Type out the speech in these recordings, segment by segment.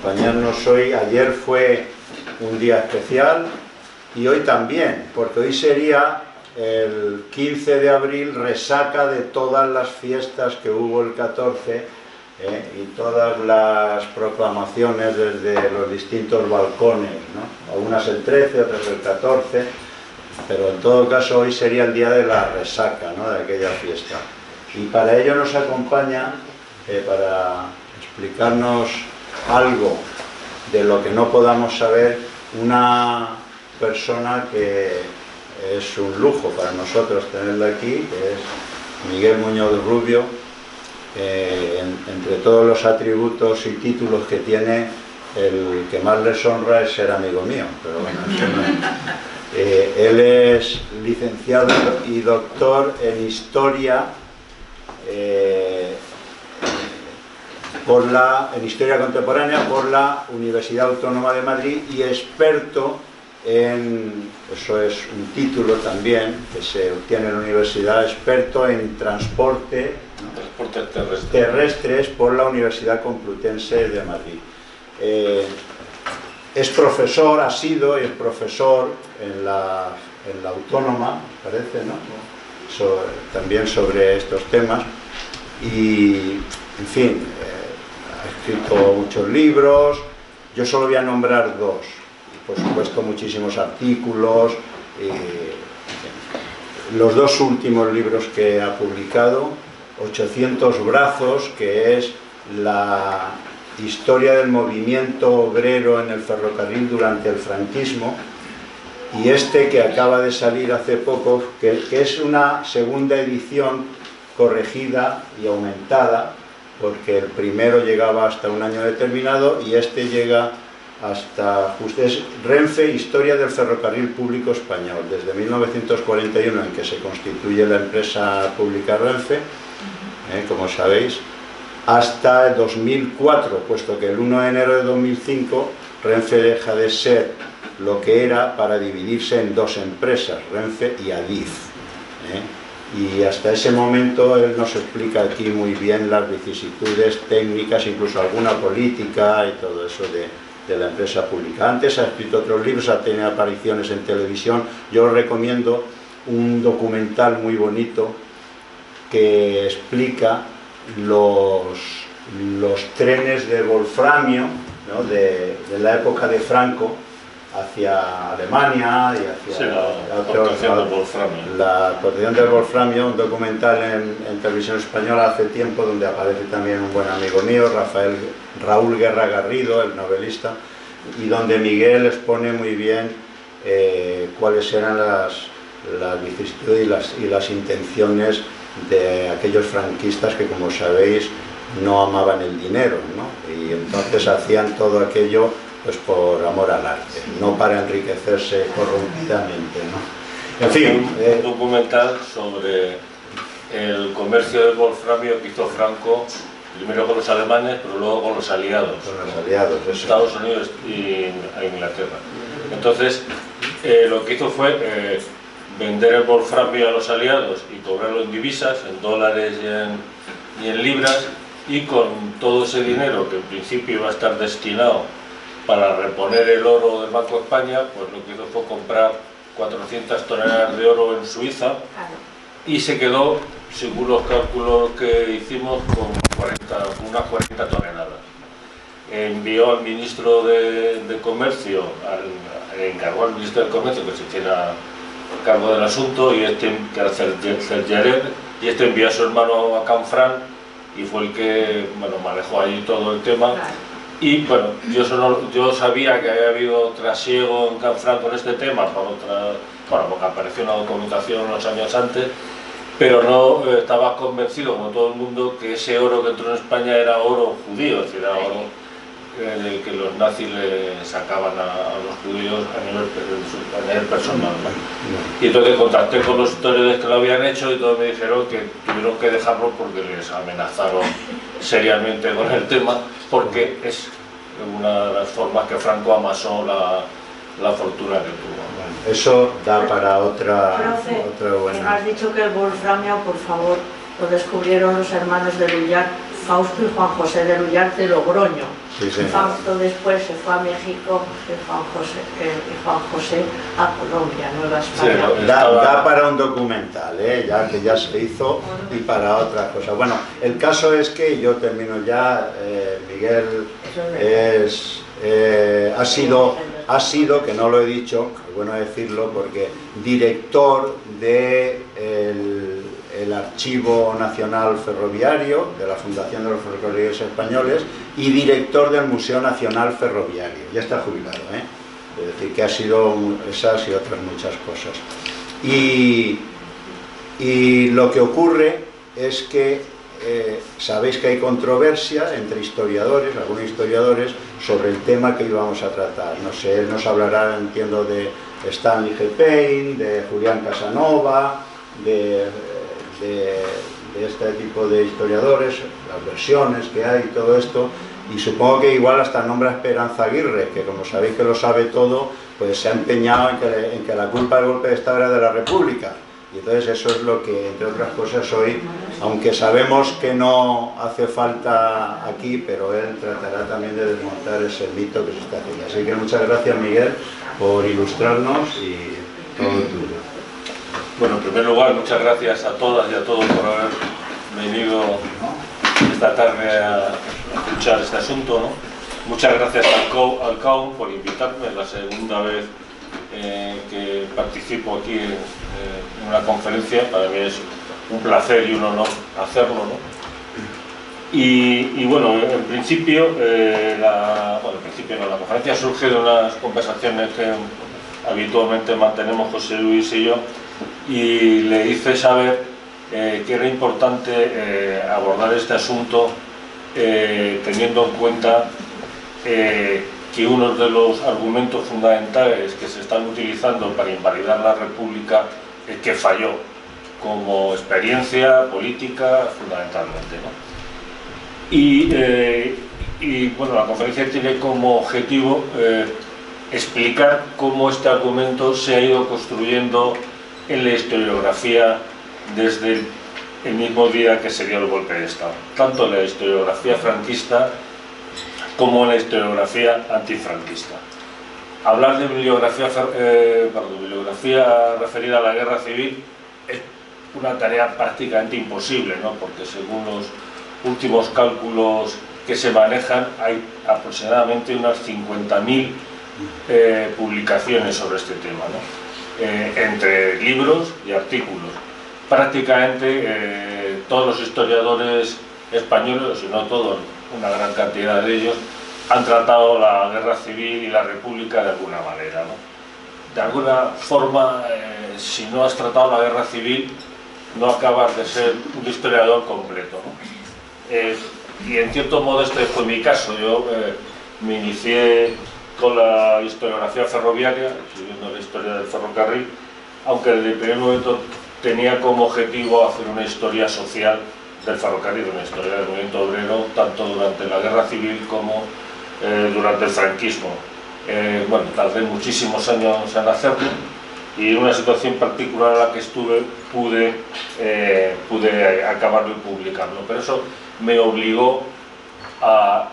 acompañarnos hoy. Ayer fue un día especial y hoy también, porque hoy sería el 15 de abril, resaca de todas las fiestas que hubo el 14 y todas las proclamaciones desde los distintos balcones, ¿no? Algunas el 13, otras el 14, pero en todo caso hoy sería el día de la resaca, ¿no?, de aquella fiesta. Y para ello nos acompaña, para explicarnos algo de lo que no podamos saber, una persona que es un lujo para nosotros tenerla aquí, que es Miguel Muñoz Rubio. Entre todos los atributos y títulos que tiene, el que más les honra es ser amigo mío, pero bueno, eso no. Él es licenciado y doctor en Historia en Historia Contemporánea por la Universidad Autónoma de Madrid y experto en, eso es un título también que se obtiene en la universidad, experto en transportes terrestres por la Universidad Complutense de Madrid. Es profesor, ha sido y es profesor en la Autónoma, parece, ¿no? También sobre estos temas y, en fin, ha escrito muchos libros. Yo solo voy a nombrar dos, y por supuesto muchísimos artículos. Los dos últimos libros que ha publicado, 800 brazos, que es la historia del movimiento obrero en el ferrocarril durante el franquismo, y este que acaba de salir hace poco, que es una segunda edición corregida y aumentada, porque el primero llegaba hasta un año determinado y este llega hasta, es Renfe, Historia del Ferrocarril Público Español, desde 1941, en que se constituye la empresa pública Renfe, como sabéis, hasta el 2004, puesto que el 1 de enero de 2005 Renfe deja de ser lo que era para dividirse en dos empresas, Renfe y Adif. Y hasta ese momento él nos explica aquí muy bien las vicisitudes técnicas, incluso alguna política y todo eso de la empresa pública. Antes ha escrito otros libros, ha tenido apariciones en televisión. Yo os recomiendo un documental muy bonito que explica los trenes de wolframio, ¿no?, de la época de Franco hacia Alemania y hacia la exportación del wolframio. La exportación del wolframio, un documental en televisión española hace tiempo, donde aparece también un buen amigo mío, Raúl Guerra Garrido, el novelista, y donde Miguel expone muy bien cuáles eran las vicisitudes y las intenciones de aquellos franquistas que, como sabéis, no amaban el dinero, ¿no? Y entonces hacían todo aquello pues por amor al arte, no para enriquecerse corrompidamente, ¿no? En fin, un documental sobre el comercio del wolframio que hizo Franco, primero con los alemanes, pero luego con los aliados, eso. Estados Unidos y Inglaterra. Entonces, lo que hizo fue vender el wolframio a los aliados y cobrarlo en divisas, en dólares y en libras, y con todo ese dinero que en principio iba a estar destinado para reponer el oro del Banco de España, pues lo que hizo fue comprar 400 toneladas de oro en Suiza y se quedó, según los cálculos que hicimos, con unas 40 toneladas. Envió al ministro de Comercio, encargó al ministro de Comercio que se hiciera cargo del asunto, y que era Cergerer, y este envió a su hermano a Canfranc y fue el que, bueno, manejó allí todo el tema. Y bueno, yo sabía que había habido trasiego en Canfranc con este tema porque apareció una documentación unos años antes, pero no estaba convencido, como todo el mundo, que ese oro que entró en España era oro judío, es decir, era oro en el que los nazis le sacaban a los judíos a nivel personal, ¿no? Y entonces contacté con los historiadores que lo habían hecho y todos me dijeron que tuvieron que dejarlo porque les amenazaron seriamente con el tema, porque es una de las formas que Franco amasó la fortuna que tuvo. Bueno, eso da para otra buena. Has dicho que el wolframio, por favor, lo descubrieron los hermanos de Lullac Fausto y Juan José de Lullarte de Logroño. Sí, señor. Fausto después se fue a México y Juan José a Colombia, Nueva España. Sí, Da para un documental, ya que ya se hizo, y para otras cosas. Bueno, el caso es que yo termino ya. Miguel ha sido, que no lo he dicho, es bueno decirlo, porque director del Archivo Nacional Ferroviario, de la Fundación de los Ferrocarriles Españoles, y director del Museo Nacional Ferroviario. Ya está jubilado, es decir, que ha sido esas y otras muchas cosas. Y lo que ocurre es que sabéis que hay controversia entre historiadores, algunos historiadores, sobre el tema que íbamos a tratar. No sé, él nos hablará, entiendo, de Stanley G. Payne, de Julián Casanova, de este tipo de historiadores, las versiones que hay y todo esto, y supongo que igual hasta nombra a Esperanza Aguirre, que como sabéis que lo sabe todo, pues se ha empeñado en que la culpa del golpe de Estado era de la República. Y entonces eso es lo que, entre otras cosas, hoy, aunque sabemos que no hace falta aquí, pero él tratará también de desmontar ese mito que se está haciendo. Así que muchas gracias, Miguel, por ilustrarnos y todo tuyo. Bueno, en primer lugar, muchas gracias a todas y a todos por haber venido esta tarde a escuchar este asunto, ¿no? Muchas gracias al CAUM por invitarme, es la segunda vez que participo aquí en una conferencia. Para mí es un placer y un honor hacerlo, ¿no? Y bueno, en principio, la conferencia surge de unas conversaciones que habitualmente mantenemos José Luis y yo, y le hice saber que era importante abordar este asunto teniendo en cuenta que uno de los argumentos fundamentales que se están utilizando para invalidar la República es que falló como experiencia política fundamentalmente, ¿no? Y bueno, la conferencia tiene como objetivo explicar cómo este argumento se ha ido construyendo en la historiografía desde el mismo día que se dio el golpe de Estado, tanto en la historiografía franquista como en la historiografía antifranquista. Hablar de bibliografía referida a la guerra civil es una tarea prácticamente imposible, ¿no? Porque según los últimos cálculos que se manejan hay aproximadamente unas 50.000 publicaciones sobre este tema, ¿no? Entre libros y artículos. Prácticamente todos los historiadores españoles, si no todos, una gran cantidad de ellos, han tratado la guerra civil y la república de alguna manera, ¿no? De alguna forma, si no has tratado la guerra civil, no acabas de ser un historiador completo, ¿no? Y en cierto modo este fue mi caso. Yo me inicié con la historiografía ferroviaria, escribiendo la historia del ferrocarril, aunque desde el primer momento tenía como objetivo hacer una historia social del ferrocarril, una historia del movimiento obrero, tanto durante la guerra civil como durante el franquismo. Bueno, tardé muchísimos años en hacerlo, y en una situación particular en la que estuve pude acabarlo y publicarlo, pero eso me obligó a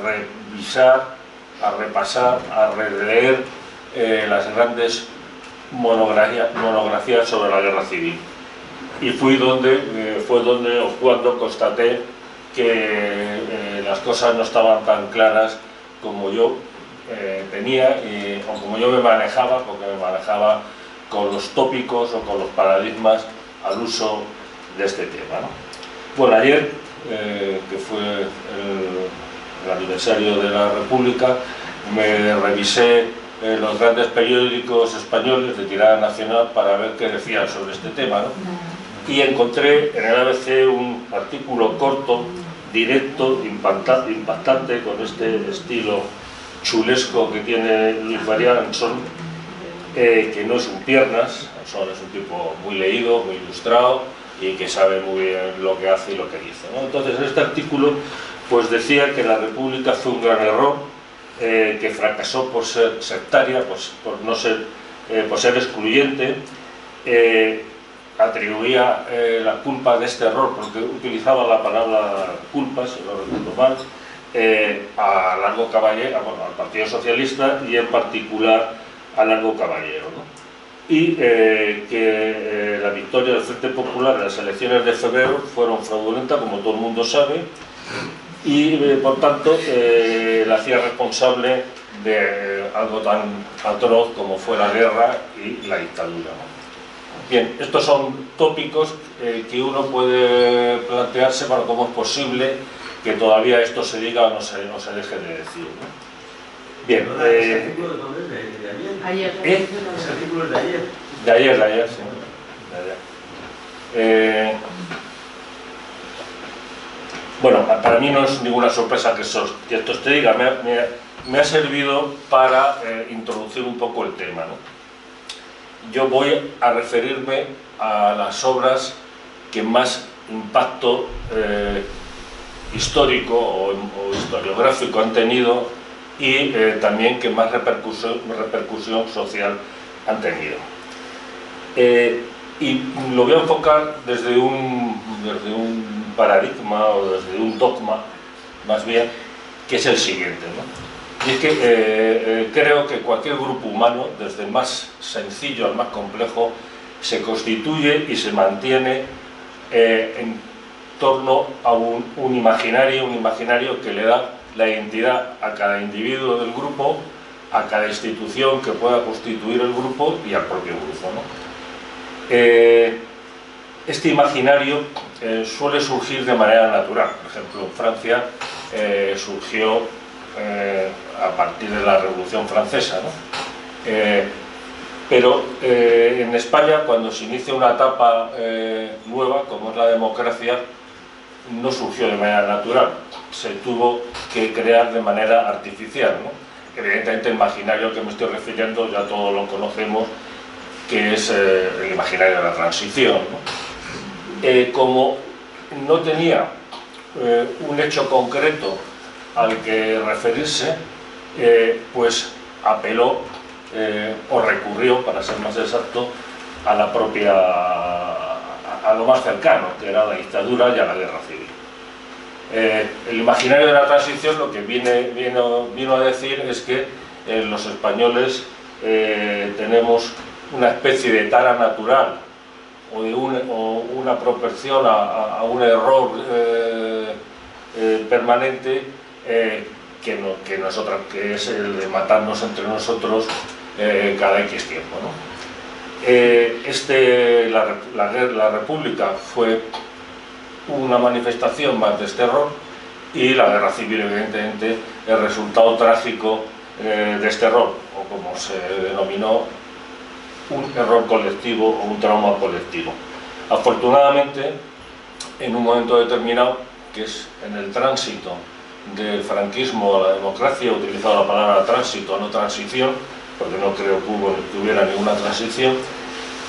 revisar, a repasar, a releer las grandes monografías sobre la guerra civil. Y fue donde o cuando constaté que las cosas no estaban tan claras como yo tenía, o como yo me manejaba, porque me manejaba con los tópicos o con los paradigmas al uso de este tema, ¿no? Bueno, ayer, que fue el aniversario de la República, me revisé los grandes periódicos españoles de tirada nacional para ver qué decían sobre este tema, ¿no? Y encontré en el ABC un artículo corto, directo, impactante, con este estilo chulesco que tiene Luis María Ansón, que no es un piernas. Ansón es un tipo muy leído, muy ilustrado y que sabe muy bien lo que hace y lo que dice, ¿no? Entonces, en este artículo pues decía que la República fue un gran error, que fracasó por ser sectaria, por ser excluyente, atribuía la culpa de este error, porque utilizaba la palabra culpa, si no recuerdo mal, a Largo Caballero, bueno, al Partido Socialista y en particular a Largo Caballero, ¿no? Y que la victoria del Frente Popular en las elecciones de febrero fueron fraudulentas, como todo el mundo sabe, y por tanto la hacía responsable de algo tan atroz como fue la guerra y la dictadura, ¿no? Bien, estos son tópicos que uno puede plantearse para cómo es posible que todavía esto se diga o no se deje de decir, ¿no? Bien. ¿Ese artículo de dónde es? ¿De ayer? Ayer. ¿Ese artículo es de ayer? De ayer, sí. De ayer. Bueno, para mí no es ninguna sorpresa que esto te diga, me ha servido para introducir un poco el tema, ¿no? Yo voy a referirme a las obras que más impacto histórico o historiográfico han tenido y también que más repercusión social han tenido. Y lo voy a enfocar desde un paradigma o desde un dogma, más bien, que es el siguiente, ¿no? Y es que creo que cualquier grupo humano, desde el más sencillo al más complejo, se constituye y se mantiene en torno a un imaginario que le da la identidad a cada individuo del grupo, a cada institución que pueda constituir el grupo y al propio grupo, ¿no? Este imaginario suele surgir de manera natural. Por ejemplo, en Francia surgió a partir de la Revolución Francesa, ¿no? Pero en España, cuando se inicia una etapa nueva, como es la democracia, no surgió de manera natural, se tuvo que crear de manera artificial, ¿no? Evidentemente el imaginario al que me estoy refiriendo ya todos lo conocemos, que es el imaginario de la transición, ¿no? Como no tenía un hecho concreto al que referirse, pues apeló o recurrió, para ser más exacto, a lo más cercano, que era la dictadura y a la guerra civil. El imaginario de la transición lo que vino a decir es que los españoles tenemos una especie de tara natural o una propensión a un error permanente que es el de matarnos entre nosotros cada X tiempo, ¿no? La República fue una manifestación más de este error y la guerra civil, evidentemente, el resultado trágico de este error, o como se denominó, un error colectivo o un trauma colectivo. Afortunadamente, en un momento determinado, que es en el tránsito del franquismo a la democracia, he utilizado la palabra tránsito, no transición, porque no creo que hubiera ninguna transición,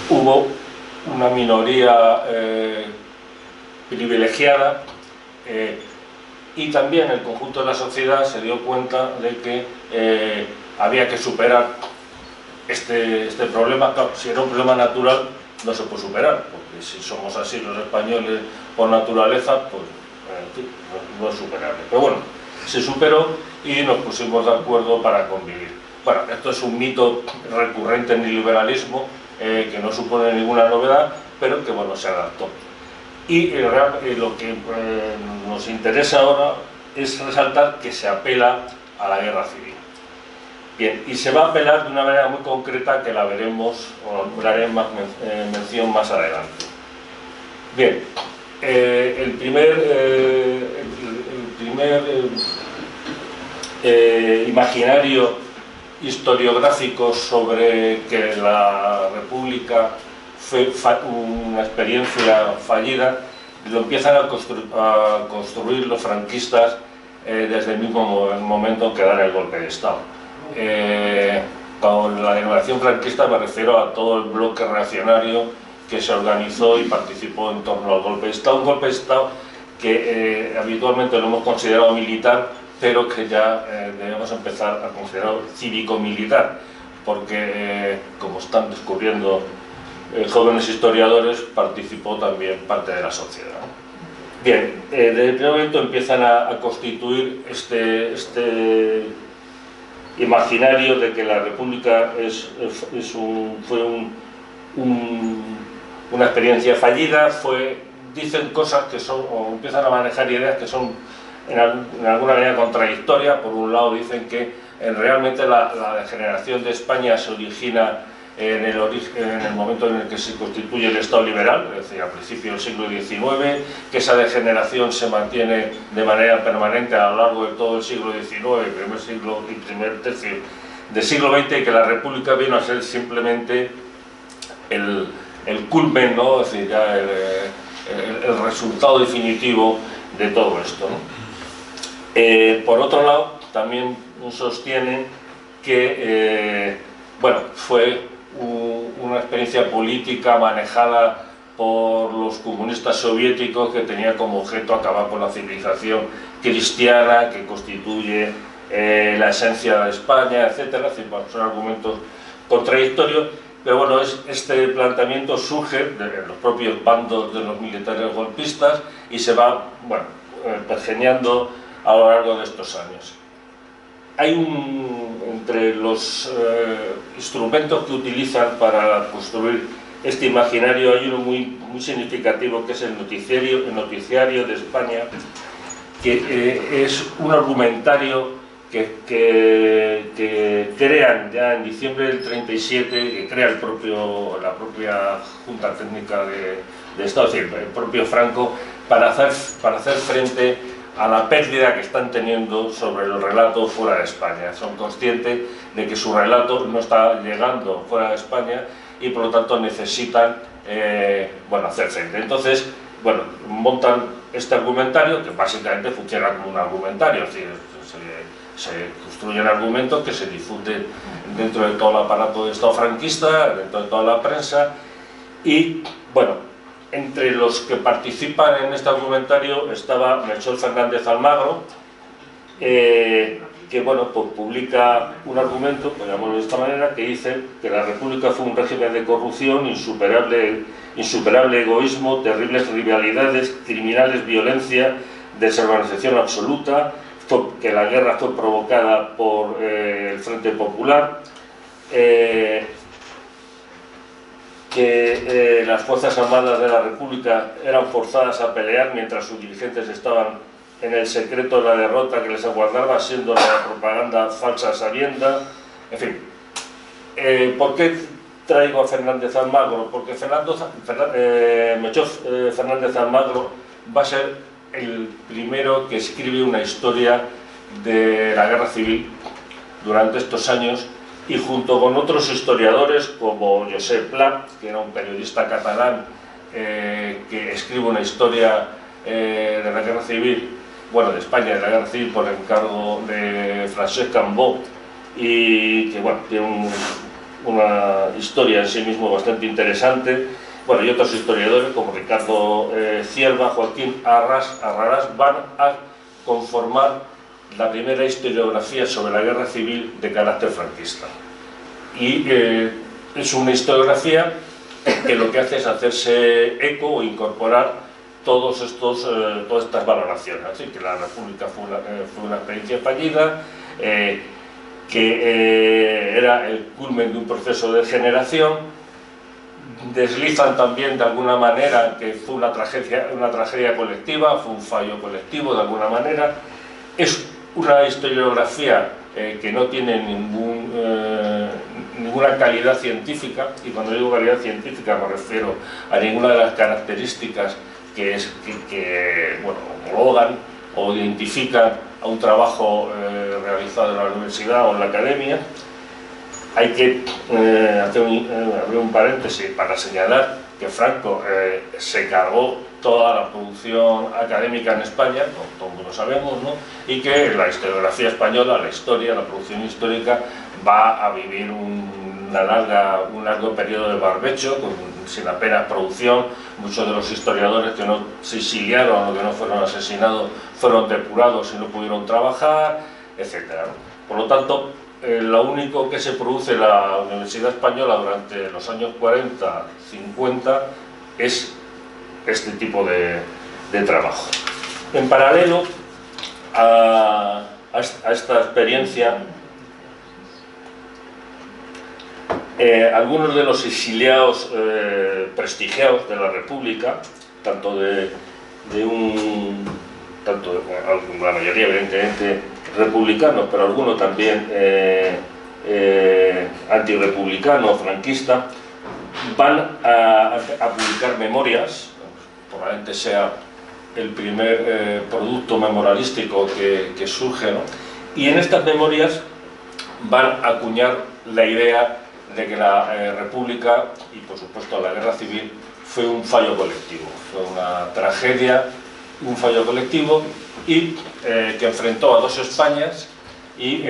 hubo una minoría privilegiada y también el conjunto de la sociedad se dio cuenta de que había que superar este problema. Claro, si era un problema natural no se puede superar, porque si somos así los españoles por naturaleza, pues no es superable. Pero bueno, se superó y nos pusimos de acuerdo para convivir. Bueno, esto es un mito recurrente en el liberalismo que no supone ninguna novedad, pero que bueno, se adaptó. Y lo que nos interesa ahora es resaltar que se apela a la guerra civil. Bien, y se va a apelar de una manera muy concreta que la veremos o la haré mención más adelante. Bien, el primer imaginario historiográfico sobre que la República fue una experiencia fallida lo empiezan a construir los franquistas desde el mismo momento en que dan el golpe de Estado. Con la denominación franquista me refiero a todo el bloque reaccionario que se organizó y participó en torno al golpe de Estado. Un golpe de Estado que habitualmente lo hemos considerado militar, pero que ya debemos empezar a considerar cívico-militar, porque como están descubriendo jóvenes historiadores participó también parte de la sociedad. Bien, desde el primer momento empiezan a constituir este imaginario de que la República fue una experiencia fallida, dicen cosas que son, o empiezan a manejar ideas que son en alguna manera contradictorias. Por un lado dicen que realmente la degeneración de España se origina en el momento en el que se constituye el Estado liberal, es decir, a principios del siglo XIX, que esa degeneración se mantiene de manera permanente a lo largo de todo el siglo XIX, primer siglo y primer tercio del siglo XX, y que la República vino a ser simplemente el culmen, ¿no? Es decir, ya el resultado definitivo de todo esto, ¿no? Por otro lado, también sostienen que bueno, fue una experiencia política manejada por los comunistas soviéticos que tenía como objeto acabar con la civilización cristiana que constituye la esencia de España, etcétera. Son argumentos contradictorios, pero bueno, este planteamiento surge de los propios bandos de los militares golpistas y se va, bueno, pergeñando a lo largo de estos años. Hay entre los instrumentos que utilizan para construir este imaginario, hay uno muy significativo, que es el noticiario de España, que es un argumentario que crean ya en diciembre del 37, que crea la propia Junta Técnica de Estado, es decir, el propio Franco, para hacer frente a la pérdida que están teniendo sobre el relato fuera de España. Son conscientes de que su relato no está llegando fuera de España y por lo tanto necesitan bueno, hacer frente. Entonces, bueno, montan este argumentario, que básicamente funciona como un argumentario, es decir, se construyen argumentos que se difunden dentro de todo el aparato de Estado franquista, dentro de toda la prensa, y bueno, entre los que participan en este argumentario estaba Melchor Fernández Almagro, que bueno, pues publica un argumento, digamos de esta manera, que dice que la República fue un régimen de corrupción, insuperable egoísmo, terribles rivalidades, criminales violencia, desorganización absoluta, que la guerra fue provocada por el Frente Popular, que las Fuerzas Armadas de la República eran forzadas a pelear mientras sus dirigentes estaban en el secreto de la derrota que les aguardaba, siendo la propaganda falsa sabienda. En fin, ¿por qué traigo a Fernández Almagro? Porque Melchor Fernández Almagro va a ser el primero que escribe una historia de la guerra civil durante estos años, y junto con otros historiadores como Josep Pla, que era un periodista catalán que escribe una historia de la guerra civil, bueno, de España, de la guerra civil, por encargo de Francesc Cambó, y que bueno, tiene una historia en sí mismo bastante interesante. Bueno, y otros historiadores como Ricardo Cierva, Joaquín Arrarás, van a conformar la primera historiografía sobre la guerra civil de carácter franquista. Y es una historiografía que lo que hace es hacerse eco o incorporar todas estas valoraciones. Así que la República fue una experiencia fallida, que era el culmen de un proceso de degeneración. Deslizan también de alguna manera que fue una tragedia colectiva, fue un fallo colectivo de alguna manera. Es una historiografía que no tiene ninguna calidad científica, y cuando digo calidad científica me refiero a ninguna de las características que bueno, homologan o identifican a un trabajo realizado en la universidad o en la academia. Hay que abrir un paréntesis para señalar que Franco se cargó toda la producción académica en España, como todos lo sabemos, ¿no? Y que la historiografía española, la historia, la producción histórica, va a vivir un largo periodo de barbecho, sin apenas producción. Muchos de los historiadores que no se exiliaron o que no fueron asesinados fueron depurados y no pudieron trabajar, etc. Por lo tanto, lo único que se produce en la Universidad Española durante los años 40-50 es este tipo de trabajo. En paralelo a esta experiencia, algunos de los exiliados prestigiados de la República, tanto la mayoría evidentemente republicanos, pero algunos también antirrepublicanos, franquistas, van a publicar memorias. Probablemente sea el primer producto memorialístico que surge, ¿no? Y en estas memorias van a acuñar la idea de que la República y por supuesto la Guerra Civil fue un fallo colectivo, fue una tragedia, un fallo colectivo y que enfrentó a dos Españas y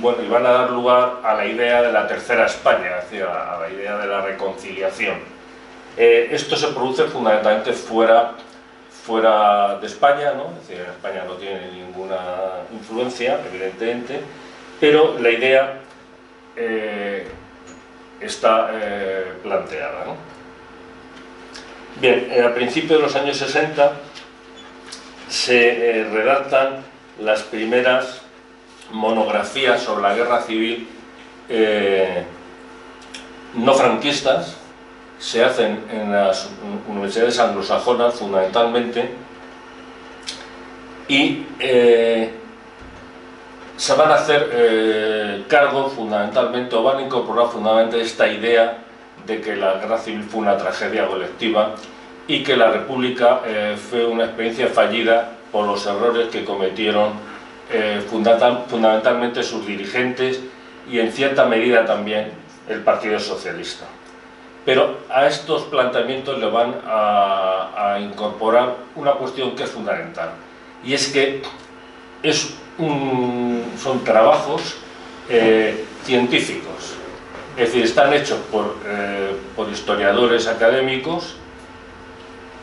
van a dar lugar a la idea de la tercera España, es decir, a la idea de la reconciliación. Esto se produce fundamentalmente fuera de España, ¿no? Es decir, en España no tiene ninguna influencia, evidentemente, pero la idea está planteada, ¿no? Bien, a principios de los años 60 se redactan las primeras monografías sobre la guerra civil no franquistas. Se hacen en las universidades anglosajonas fundamentalmente y se van a hacer cargo fundamentalmente, o van a incorporar fundamentalmente esta idea de que la guerra civil fue una tragedia colectiva y que la República fue una experiencia fallida por los errores que cometieron fundamentalmente sus dirigentes y en cierta medida también el Partido Socialista. Pero a estos planteamientos le van a incorporar una cuestión que es fundamental, y es que son trabajos científicos, es decir, están hechos por historiadores académicos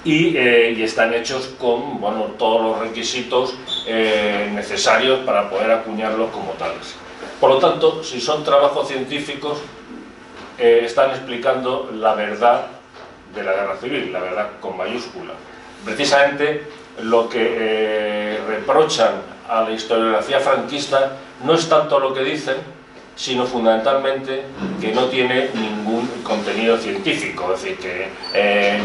y están hechos con todos los requisitos necesarios para poder acuñarlos como tales. Por lo tanto, si son trabajos científicos, están explicando la verdad de la guerra civil, la verdad con mayúscula. Precisamente lo que reprochan a la historiografía franquista no es tanto lo que dicen, sino fundamentalmente que no tiene ningún contenido científico, es decir, que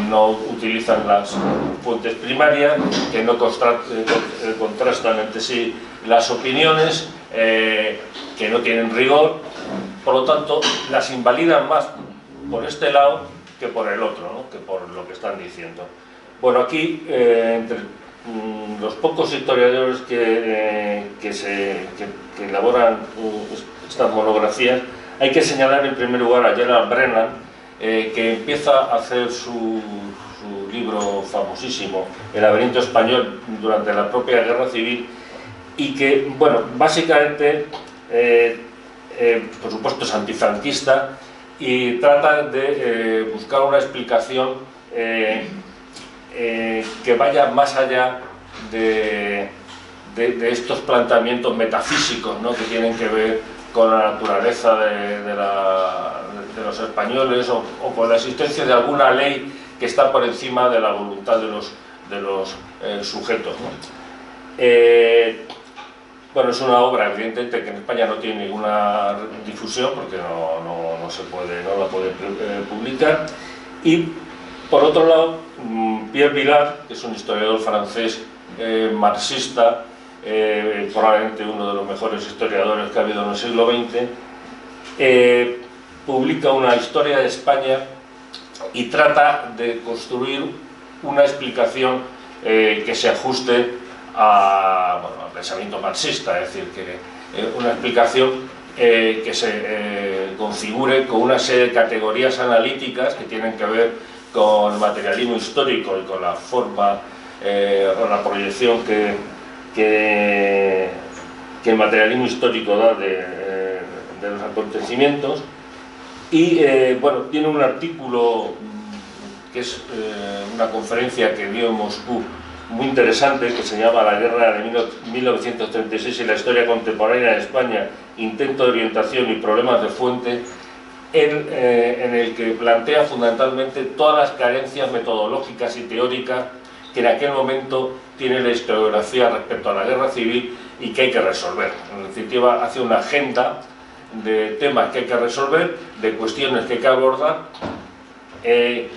no utilizan las fuentes primarias, que no contrastan entre sí las opiniones, que no tienen rigor. Por lo tanto, las invalidan más por este lado que por el otro, ¿no? Que por lo que están diciendo. Bueno, aquí, entre los pocos historiadores que elaboran estas monografías, hay que señalar en primer lugar a Gerald Brennan, que empieza a hacer su libro famosísimo, El laberinto español, durante la propia Guerra Civil, y que, bueno, básicamente, por supuesto es antifranquista y trata de buscar una explicación que vaya más allá de estos planteamientos metafísicos, ¿no?, que tienen que ver con la naturaleza de los españoles o con la existencia de alguna ley que está por encima de la voluntad de los sujetos, ¿no? Bueno, es una obra evidentemente que en España no tiene ninguna difusión porque no la puede publicar. Y por otro lado, Pierre Vilar, que es un historiador francés marxista, probablemente uno de los mejores historiadores que ha habido en el siglo XX, publica una historia de España y trata de construir una explicación que se ajuste al pensamiento marxista, es decir, que una explicación que se configure con una serie de categorías analíticas que tienen que ver con el materialismo histórico y con la forma o la proyección que el materialismo histórico da de los acontecimientos. Y bueno, tiene un artículo que es una conferencia que dio en Moscú muy interesante que se llama La guerra de 1936 y la historia contemporánea de España, intento de orientación y problemas de fuente, en el que plantea fundamentalmente todas las carencias metodológicas y teóricas que en aquel momento tiene la historiografía respecto a la guerra civil y que hay que resolver. En definitiva, hace una agenda de temas que hay que resolver, de cuestiones que hay que abordar, que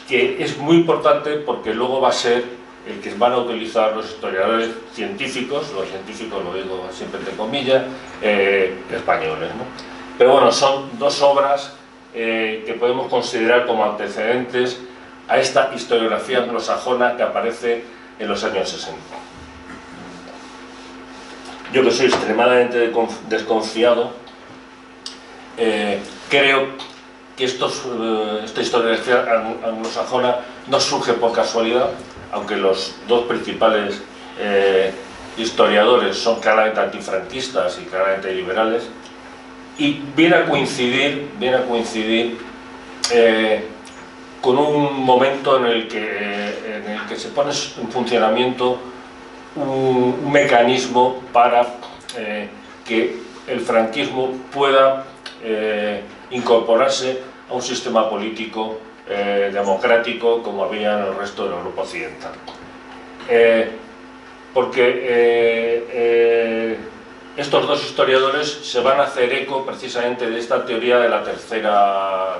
es muy importante porque luego va a ser el que van a utilizar los historiadores científicos, los científicos lo digo siempre entre comillas, españoles, ¿no? Pero bueno, son dos obras que podemos considerar como antecedentes a esta historiografía anglosajona que aparece en los años 60. Yo, que soy extremadamente desconfiado, creo que esta historiografía anglosajona no surge por casualidad, aunque los dos principales historiadores son claramente antifranquistas y claramente liberales, y viene a coincidir con un momento en el que se pone en funcionamiento un mecanismo para que el franquismo pueda incorporarse a un sistema político democrático como había en el resto de la Europa occidental. Porque estos dos historiadores se van a hacer eco precisamente de esta teoría de la tercera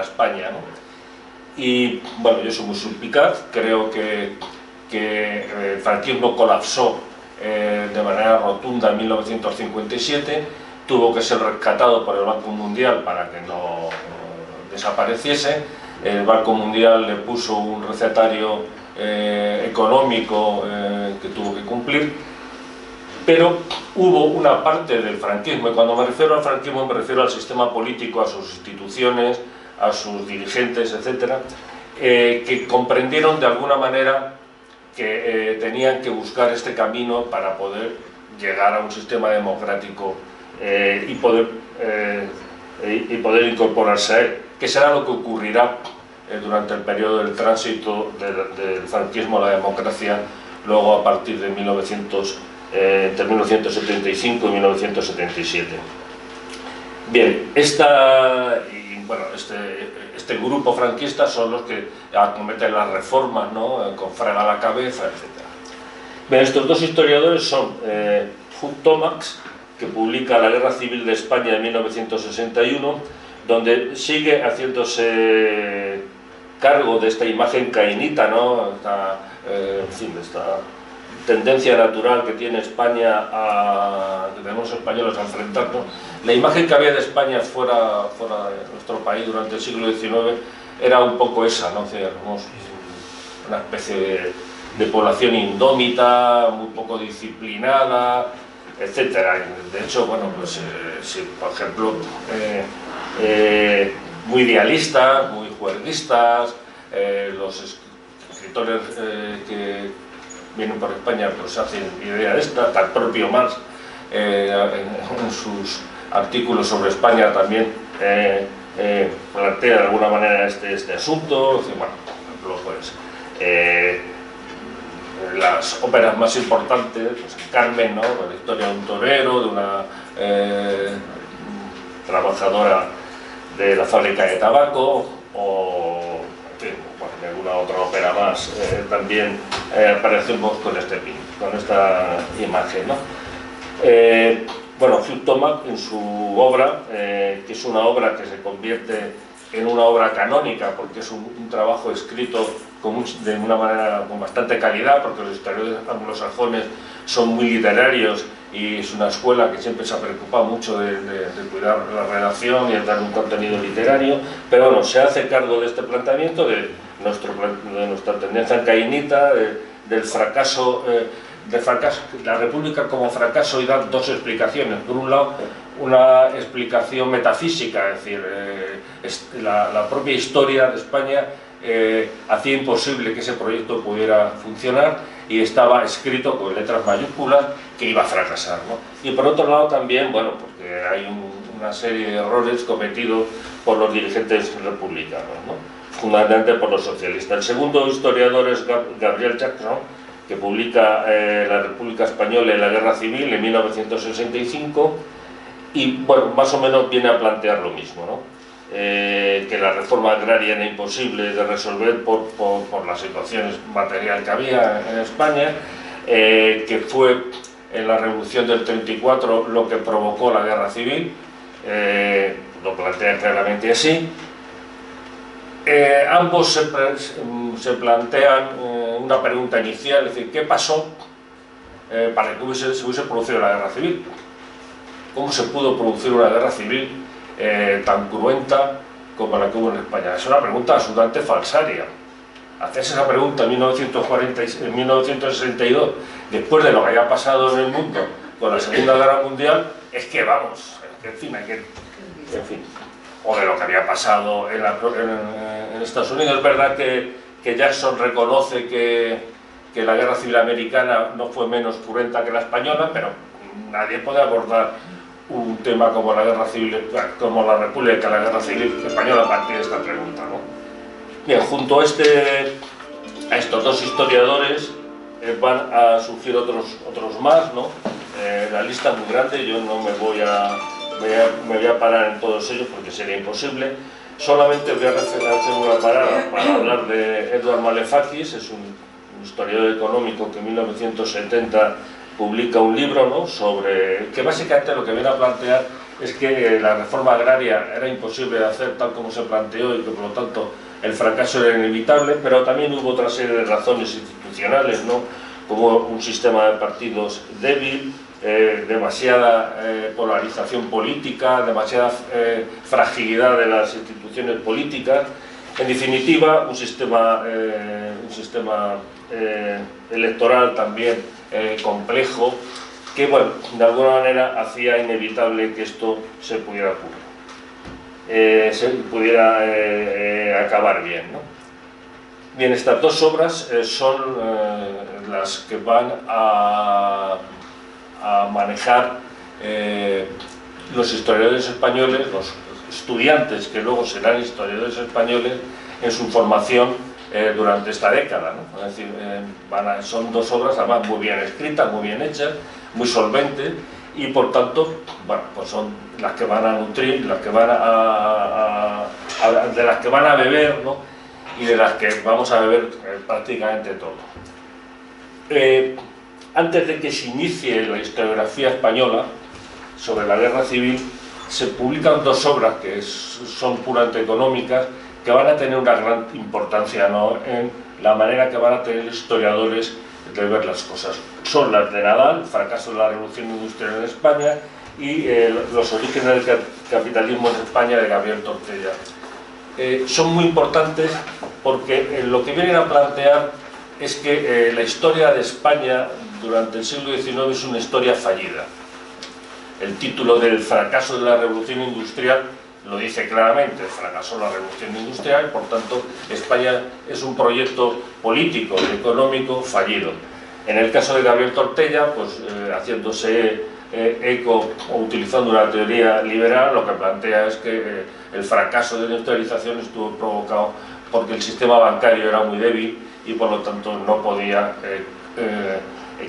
España, ¿no? Y bueno, yo soy muy suspicaz, creo que el franquismo colapsó de manera rotunda en 1957, tuvo que ser rescatado por el Banco Mundial para que no desapareciese. El Banco Mundial le puso un recetario económico que tuvo que cumplir, pero hubo una parte del franquismo, y cuando me refiero al franquismo me refiero al sistema político, a sus instituciones, a sus dirigentes, etcétera, que comprendieron de alguna manera que tenían que buscar este camino para poder llegar a un sistema democrático y poder incorporarse a él, que será lo que ocurrirá durante el periodo del tránsito del franquismo a la democracia, luego a partir de entre 1975 y 1977. Bien, este grupo franquista son los que acometen las reformas, ¿no? Con Fraga a la cabeza, etc. Bien, estos dos historiadores son Hugh Thomas, que publica La guerra civil de España en 1961, donde sigue haciéndose cargo de esta imagen cainita, ¿no? Esta tendencia natural que tiene España, que tenemos españoles a enfrentarnos. La imagen que había de España fuera de nuestro país durante el siglo XIX era un poco esa, ¿no? O sea, una especie de población indómita, muy poco disciplinada, etcétera. De hecho, bueno, pues por ejemplo, muy idealistas, muy juerguistas, los escritores que vienen por España pues hacen idea de esta, tal propio Marx en sus artículos sobre España también plantea de alguna manera este asunto. Bueno, por ejemplo, pues las óperas más importantes, pues Carmen, ¿no? La historia de un torero, de una trabajadora de la fábrica de tabaco, o en fin, bueno, alguna otra ópera más, también aparecemos con esta imagen, ¿no? Bueno, Hugh Thomas, en su obra, que es una obra que se convierte en una obra canónica, porque es un trabajo escrito de una manera con bastante calidad, porque los historiadores anglosajones son muy literarios y es una escuela que siempre se ha preocupado mucho de cuidar la redacción y de dar un contenido literario, pero bueno, se hace cargo de este planteamiento, de nuestra tendencia cainita, del fracaso, la República como fracaso, y da dos explicaciones. Por un lado, una explicación metafísica, es decir, la propia historia de España hacía imposible que ese proyecto pudiera funcionar y estaba escrito con letras mayúsculas que iba a fracasar, ¿no? Y por otro lado también, bueno, porque hay una serie de errores cometidos por los dirigentes republicanos, ¿no? Fundamentalmente por los socialistas. El segundo historiador es Gabriel Jackson, que publica la República Española en la Guerra Civil en 1965, y bueno, más o menos viene a plantear lo mismo, ¿no? Que la reforma agraria era imposible de resolver por la situación material que había en España, que fue en la Revolución del 34 lo que provocó la Guerra Civil, lo plantea claramente así. Ambos se plantean una pregunta inicial, es decir, ¿qué pasó para que se hubiese producido la Guerra Civil? ¿Cómo se pudo producir una guerra civil tan cruenta como la que hubo en España? Es una pregunta absolutamente falsaria. Hacerse esa pregunta en 1962, después de lo que había pasado en el mundo con la Segunda Guerra Mundial, es que vamos, en fin, o de lo que había pasado en Estados Unidos. Es verdad que Jackson reconoce que la Guerra Civil Americana no fue menos cruenta que la española, pero nadie puede abordar un tema como la Guerra Civil, como la República, la Guerra Civil Española a partir de esta pregunta, ¿no? Bien, junto a estos dos historiadores van a surgir otros más, ¿no? La lista es muy grande, yo no me voy a parar en todos ellos porque sería imposible. Solamente voy a hacer una parada para hablar de Edward Malefakis. Es un historiador económico que en 1970 publica un libro, ¿no?, sobre que básicamente lo que viene a plantear es que la reforma agraria era imposible de hacer tal como se planteó y que por lo tanto el fracaso era inevitable, pero también hubo otra serie de razones institucionales, ¿no?, como un sistema de partidos débil, demasiada polarización política, demasiada fragilidad de las instituciones políticas, en definitiva un sistema electoral también complejo, que bueno, de alguna manera hacía inevitable que esto se pudiera ocurrir, se pudiera acabar bien, ¿no? Bien, estas dos obras son las que van a manejar los historiadores españoles, los estudiantes que luego serán historiadores españoles en su formación durante esta década, ¿no? Es decir, son dos obras además muy bien escritas, muy bien hechas, muy solventes, y por tanto, bueno, pues son las que van a nutrir, las que van de las que van a beber, ¿no?, y de las que vamos a beber prácticamente todo. Antes de que se inicie la historiografía española sobre la Guerra Civil, se publican dos obras que son puramente económicas, que van a tener una gran importancia, ¿no?, en la manera que van a tener los historiadores de ver las cosas. Son las de Nadal, el fracaso de la Revolución Industrial en España, y los orígenes del capitalismo en España, de Gabriel Tortella. Son muy importantes porque lo que vienen a plantear es que la historia de España durante el siglo XIX es una historia fallida. El título del fracaso de la Revolución Industrial lo dice claramente: fracasó la Revolución Industrial, por tanto España es un proyecto político y económico fallido. En el caso de Gabriel Tortella, pues haciéndose eco o utilizando una teoría liberal, lo que plantea es que el fracaso de la industrialización estuvo provocado porque el sistema bancario era muy débil y por lo tanto no podía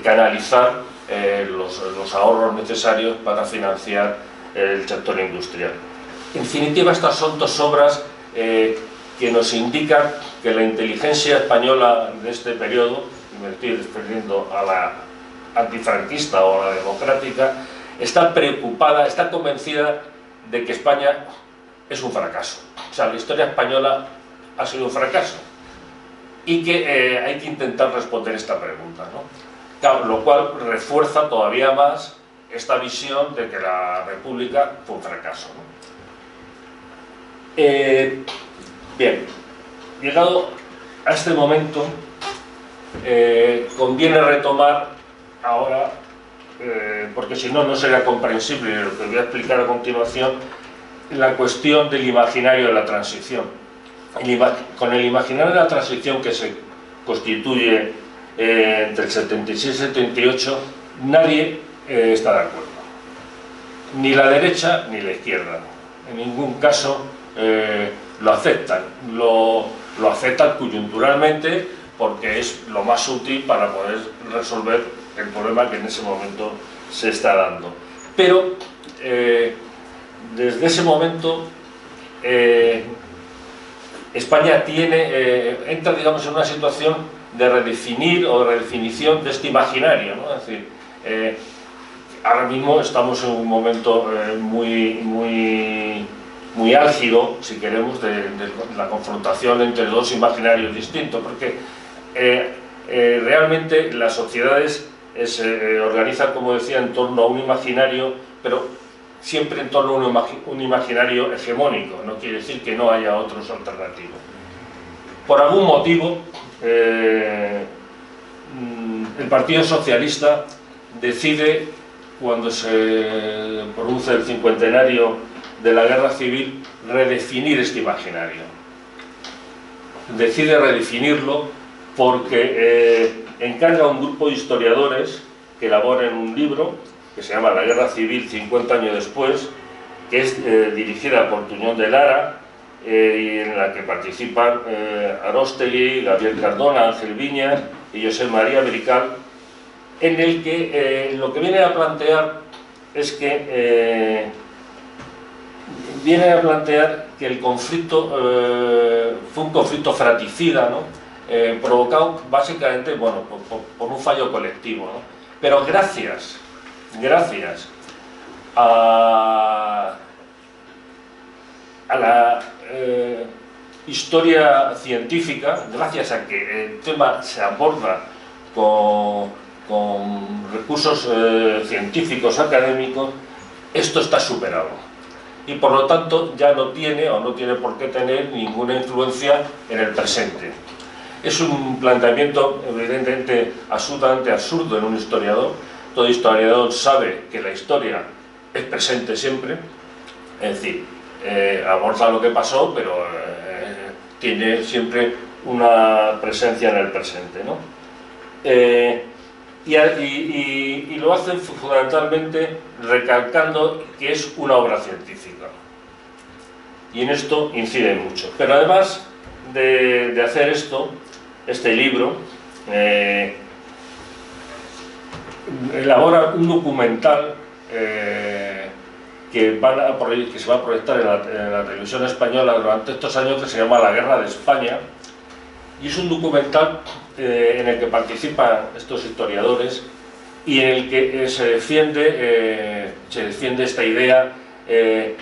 canalizar los ahorros necesarios para financiar el sector industrial. En definitiva, estas son dos obras que nos indican que la inteligencia española de este periodo, me estoy refiriendo a la antifranquista o a la democrática, está preocupada, está convencida de que España es un fracaso. O sea, la historia española ha sido un fracaso y que hay que intentar responder esta pregunta, ¿no? Claro, lo cual refuerza todavía más esta visión de que la República fue un fracaso, ¿no? Bien, llegado a este momento, conviene retomar ahora, porque si no, no sería comprensible lo que voy a explicar a continuación, la cuestión del imaginario de la transición. Con el imaginario de la transición que se constituye entre el 76 y el 78, nadie está de acuerdo. Ni la derecha ni la izquierda. En ningún caso lo aceptan. Lo aceptan coyunturalmente porque es lo más útil para poder resolver el problema que en ese momento se está dando. Pero desde ese momento España entra, digamos, en una situación de redefinir o de redefinición de este imaginario, ¿no? Es decir, ahora mismo estamos en un momento muy álgido, si queremos, de la confrontación entre dos imaginarios distintos, porque realmente las sociedades se organizan, como decía, en torno a un imaginario, pero siempre en torno a un imaginario hegemónico, no quiere decir que no haya otros alternativos. Por algún motivo, el Partido Socialista decide, cuando se produce el cincuentenario de la Guerra Civil, redefinir este imaginario. Decide redefinirlo porque encarga a un grupo de historiadores que elaboren un libro que se llama La Guerra Civil 50 años después, que es dirigida por Tuñón de Lara, y en la que participan Aróstegui, Gabriel Cardona, Ángel Viñas y José María Brical, en el que lo que viene a plantear es que el conflicto fue un conflicto fratricida, ¿no? Provocado básicamente, bueno, por un fallo colectivo, ¿no? Pero gracias a la historia científica, gracias a que el tema se aborda con recursos científicos, académicos, esto está superado. Y por lo tanto ya no tiene o no tiene por qué tener ninguna influencia en el presente. Es un planteamiento evidentemente absolutamente absurdo en un historiador. Todo historiador sabe que la historia es presente siempre, es decir, aborda lo que pasó, pero tiene siempre una presencia en el presente, ¿no? Y lo hacen fundamentalmente recalcando que es una obra científica. Y en esto inciden mucho. Pero además de hacer esto, este libro elabora un documental que se va a proyectar en la televisión española durante estos años, que se llama La Guerra de España, y es un documental en el que participan estos historiadores y en el que se defiende esta idea de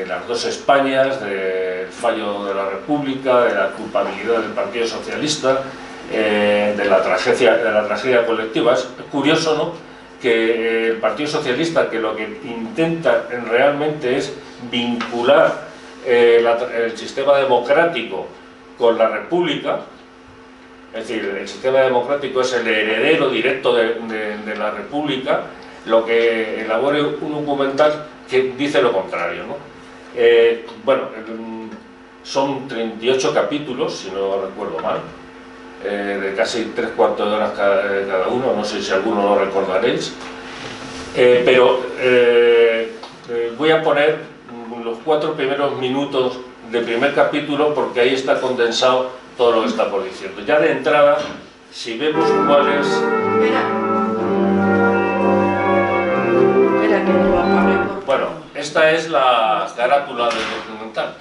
las dos Españas, del fallo de la República, de la culpabilidad del Partido Socialista, de la tragedia colectiva. Es curioso, ¿no?, que el Partido Socialista, que lo que intenta realmente es vincular el sistema democrático con la República, es decir, el sistema democrático es el heredero directo de la República, lo que elabore un documental que dice lo contrario, ¿no? Bueno, son 38 capítulos, si no recuerdo mal, de casi 3/4 de hora cada uno, no sé si alguno lo recordaréis, pero voy a poner los 4 primeros minutos del primer capítulo porque ahí está condensado todo lo que estamos diciendo. Ya de entrada, si vemos cuál es... Espera que no va a poner. Bueno, esta es la carátula del documental.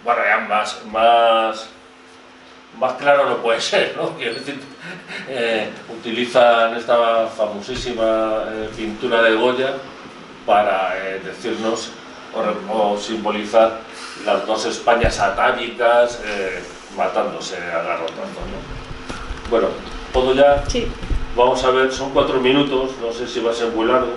Bueno, ya más claro no puede ser, ¿no? Quiero decir, utilizan esta famosísima pintura de Goya para decirnos o simbolizar las dos Españas atávicas matándose a garrotazos, ¿no? Bueno, ¿todo ya? Sí. Vamos a ver, son 4 minutos, no sé si va a ser muy largo.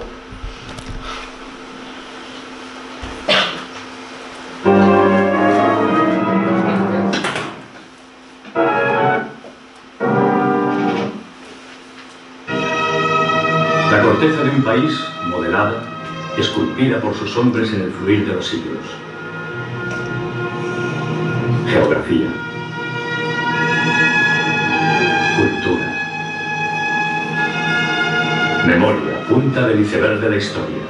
La corteza de un país modelada, esculpida por sus hombres en el fluir de los siglos. Geografía. Cultura. Memoria, punta del iceberg de la historia.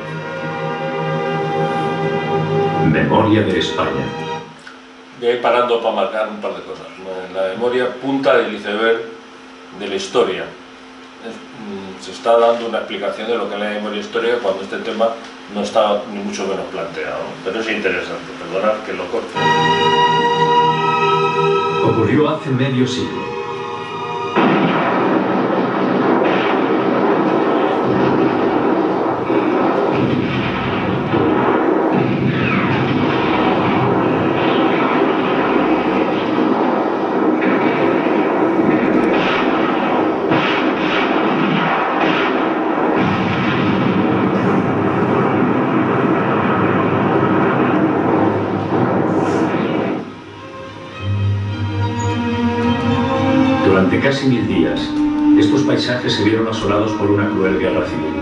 Memoria de España. voy a ir parando para marcar un par de cosas. La memoria punta del iceberg de la historia. Se está dando una explicación de lo que es la memoria histórica cuando este tema no está ni mucho menos planteado, pero es interesante, perdonad que lo corte. Ocurrió hace medio siglo. Durante casi 1000 días, estos paisajes se vieron asolados por una cruel guerra civil.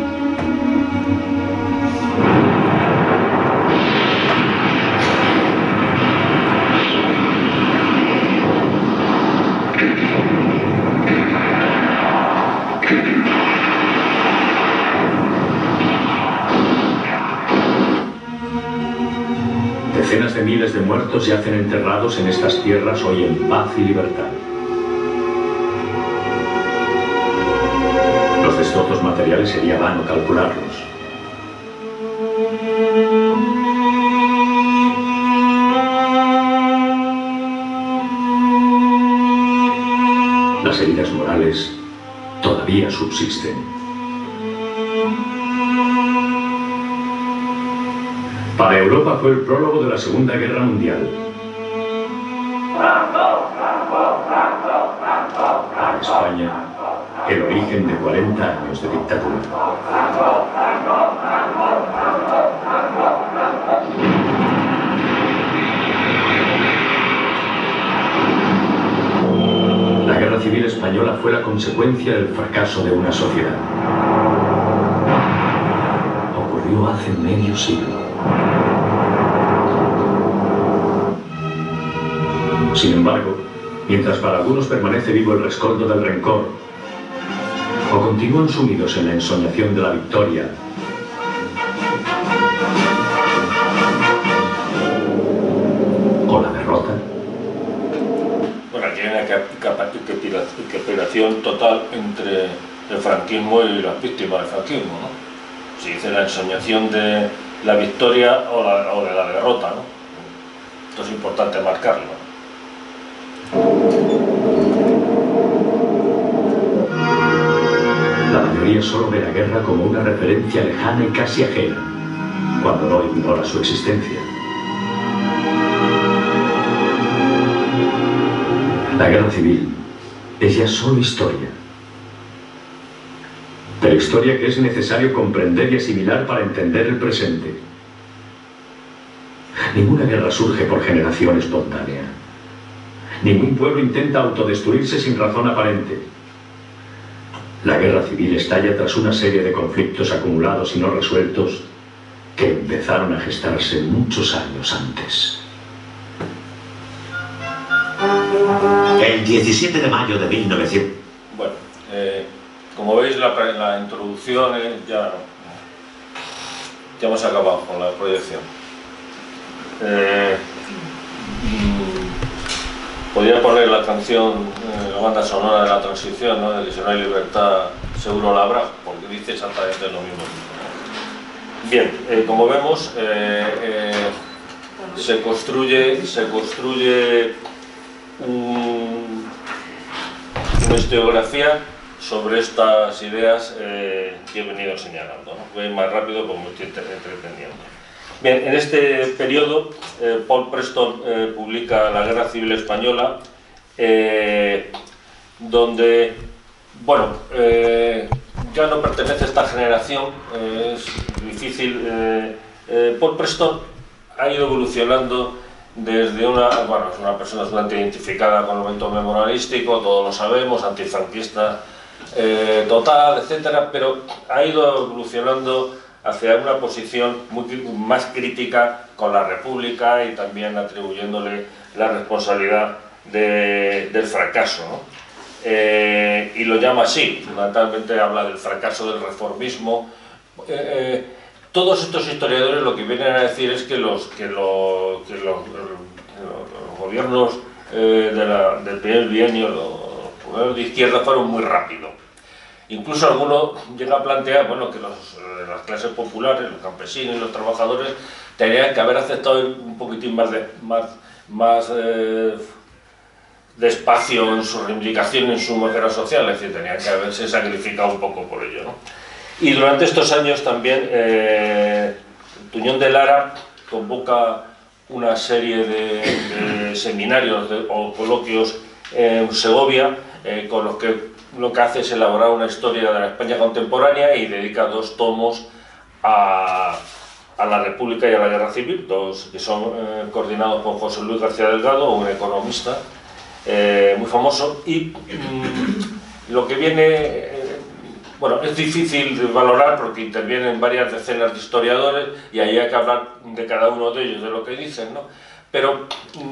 Decenas de miles de muertos yacen enterrados en estas tierras hoy en paz y libertad. Los destrozos materiales sería vano calcularlos. Las heridas morales todavía subsisten. Para Europa fue el prólogo de la Segunda Guerra Mundial. Para España, el origen de 40 años de dictadura. La Guerra Civil Española fue la consecuencia del fracaso de una sociedad. Ocurrió hace medio siglo. Sin embargo, mientras para algunos permanece vivo el rescoldo del rencor, o continúan sumidos en la ensoñación de la victoria, o la derrota. Bueno, aquí hay una cooperación total entre el franquismo y las víctimas del franquismo, ¿no? Se dice la ensoñación de la victoria o de la derrota, ¿no? Esto es importante marcarlo. La mayoría solo ve la guerra como una referencia lejana y casi ajena, cuando no ignora su existencia. La guerra civil es ya solo historia, pero historia que es necesario comprender y asimilar para entender el presente. Ninguna guerra surge por generación espontánea. Ningún pueblo intenta autodestruirse sin razón aparente. La guerra civil estalla tras una serie de conflictos acumulados y no resueltos que empezaron a gestarse muchos años antes. El 17 de mayo de 1900... Bueno, como veis la introducción ya hemos acabado con la proyección. Podría poner la canción, la banda sonora de la transición, ¿no? De que si no hay libertad seguro la habrá, porque dice exactamente lo mismo. Bien, como vemos, se construye una historiografía sobre estas ideas que he venido señalando, ¿no? Voy a ir más rápido como estoy entreteniendo. Bien, en este periodo, Paul Preston publica La Guerra Civil Española, donde, bueno, ya no pertenece a esta generación, es difícil. Paul Preston ha ido evolucionando desde una persona bastante identificada con el movimiento memorialístico, todos lo sabemos, antifranquista total, etcétera, pero ha ido evolucionando hacia una posición más crítica con la República y también atribuyéndole la responsabilidad del fracaso, ¿no? Y lo llama así, fundamentalmente habla del fracaso del reformismo. Todos estos historiadores lo que vienen a decir es que los los gobiernos del primer bienio, los gobiernos de izquierda fueron muy rápidos. Incluso algunos llegan a plantear, bueno, que las clases populares, los campesinos y los trabajadores tenían que haber aceptado un poquitín más de espacio en su reivindicación, en su mejora social, es decir, tenían que haberse sacrificado un poco por ello, ¿no? Y durante estos años también Tuñón de Lara convoca una serie de seminarios o coloquios en Segovia, con los que lo que hace es elaborar una historia de la España contemporánea y dedica 2 tomos a la República y a la Guerra Civil, 2 que son coordinados por José Luis García Delgado, un economista muy famoso, y lo que viene, bueno, es difícil de valorar porque intervienen varias decenas de historiadores y ahí hay que hablar de cada uno de ellos, de lo que dicen, ¿no? Pero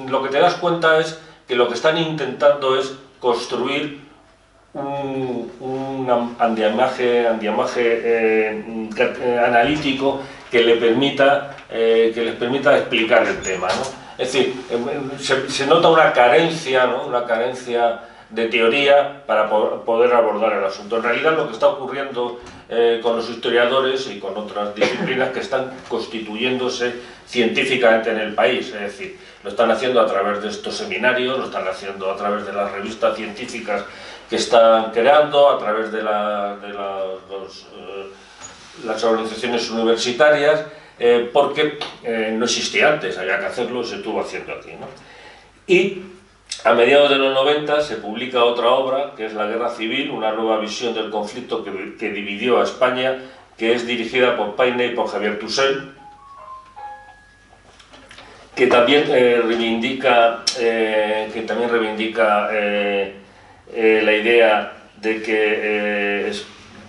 lo que te das cuenta es que lo que están intentando es construir un andamiaje analítico que les permita explicar el tema, ¿no? Es decir, se nota una carencia, ¿no? Una carencia de teoría para poder abordar el asunto. En realidad lo que está ocurriendo con los historiadores y con otras disciplinas que están constituyéndose científicamente en el país, es decir, lo están haciendo a través de estos seminarios, lo están haciendo a través de las revistas científicas que están creando, a través de las organizaciones universitarias, porque no existía antes, había que hacerlo, se estuvo haciendo aquí, ¿no? Y a mediados de los 90 se publica otra obra, que es La Guerra Civil, una nueva visión del conflicto que dividió a España, que es dirigida por Paine y por Javier Tussell, que también reivindica la idea de que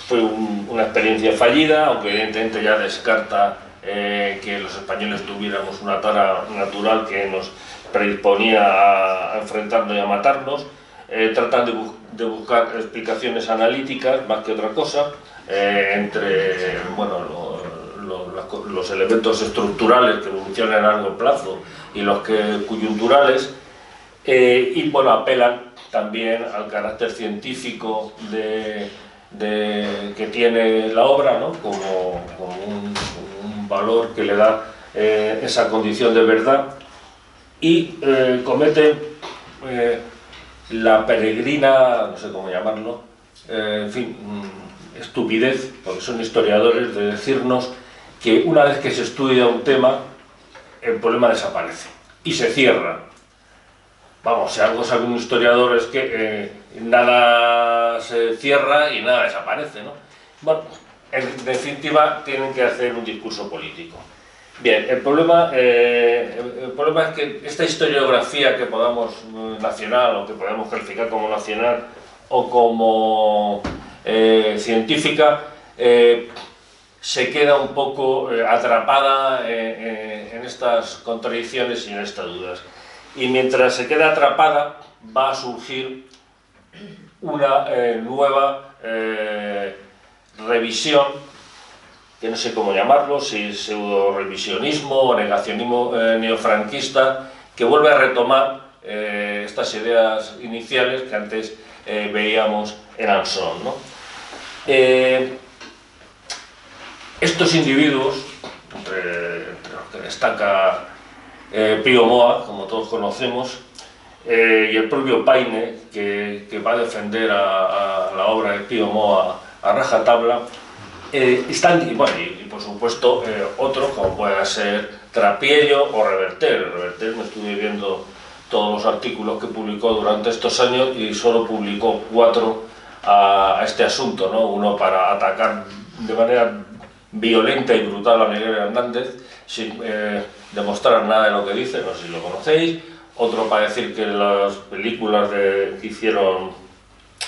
fue una experiencia fallida, aunque evidentemente ya descarta que los españoles tuviéramos una tara natural que nos predisponía a enfrentarnos y a matarnos. Tratan de buscar explicaciones analíticas más que otra cosa, entre bueno, los elementos estructurales que evolucionan a largo plazo y los coyunturales, y bueno, apelan también al carácter científico que tiene la obra, ¿no? como un valor que le da esa condición de verdad, y cometen la peregrina, no sé cómo llamarlo, en fin, estupidez, porque son historiadores, de decirnos que una vez que se estudia un tema, el problema desaparece y se cierra. Vamos, si algo sabe un historiador es que nada se cierra y nada desaparece, ¿no? Bueno, en definitiva tienen que hacer un discurso político. Bien, el problema es que esta historiografía que podamos nacional, o que podemos calificar como nacional o como científica, se queda un poco atrapada en estas contradicciones y en estas dudas. Y mientras se queda atrapada, va a surgir una nueva revisión, que no sé cómo llamarlo, si pseudo-revisionismo o negacionismo neofranquista, que vuelve a retomar estas ideas iniciales que antes veíamos en Anson, ¿no? Estos individuos, entre los que destaca Pío Moa, como todos conocemos, y el propio Paine, que va a defender a la obra de Pío Moa a rajatabla, están, y por supuesto otros, como pueda ser Trapiello o Reverter. Reverter, me estuve viendo todos los artículos que publicó durante estos años y solo publicó 4 a este asunto, ¿no? Uno para atacar de manera violenta y brutal a Miguel Hernández, sin demostrar nada de lo que dice, no sé si lo conocéis. Otro para decir que las películas que hicieron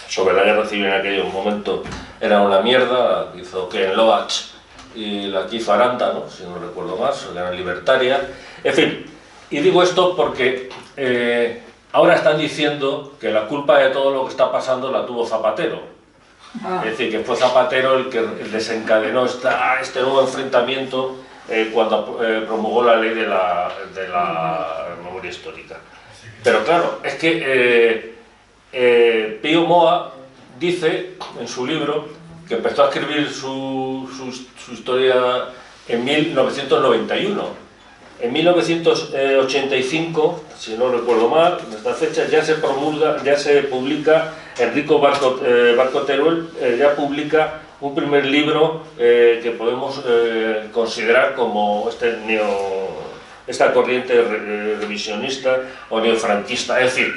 sobre la guerra civil en aquellos momentos eran una mierda, que hizo Ken Loach y la que hizo Aranda, ¿no? Si no recuerdo más, eran libertarias. En fin, y digo esto porque ahora están diciendo que la culpa de todo lo que está pasando la tuvo Zapatero. Es decir, que fue Zapatero el que desencadenó este nuevo enfrentamiento cuando promulgó la ley de la memoria histórica. Pero claro, es que Pío Moa dice en su libro que empezó a escribir su historia en 1991. En 1985, si no recuerdo mal, en esta fecha ya se publica, Enrico Barco Teruel ya publica un primer libro que podemos considerar como esta corriente revisionista o neofranquista. Es decir,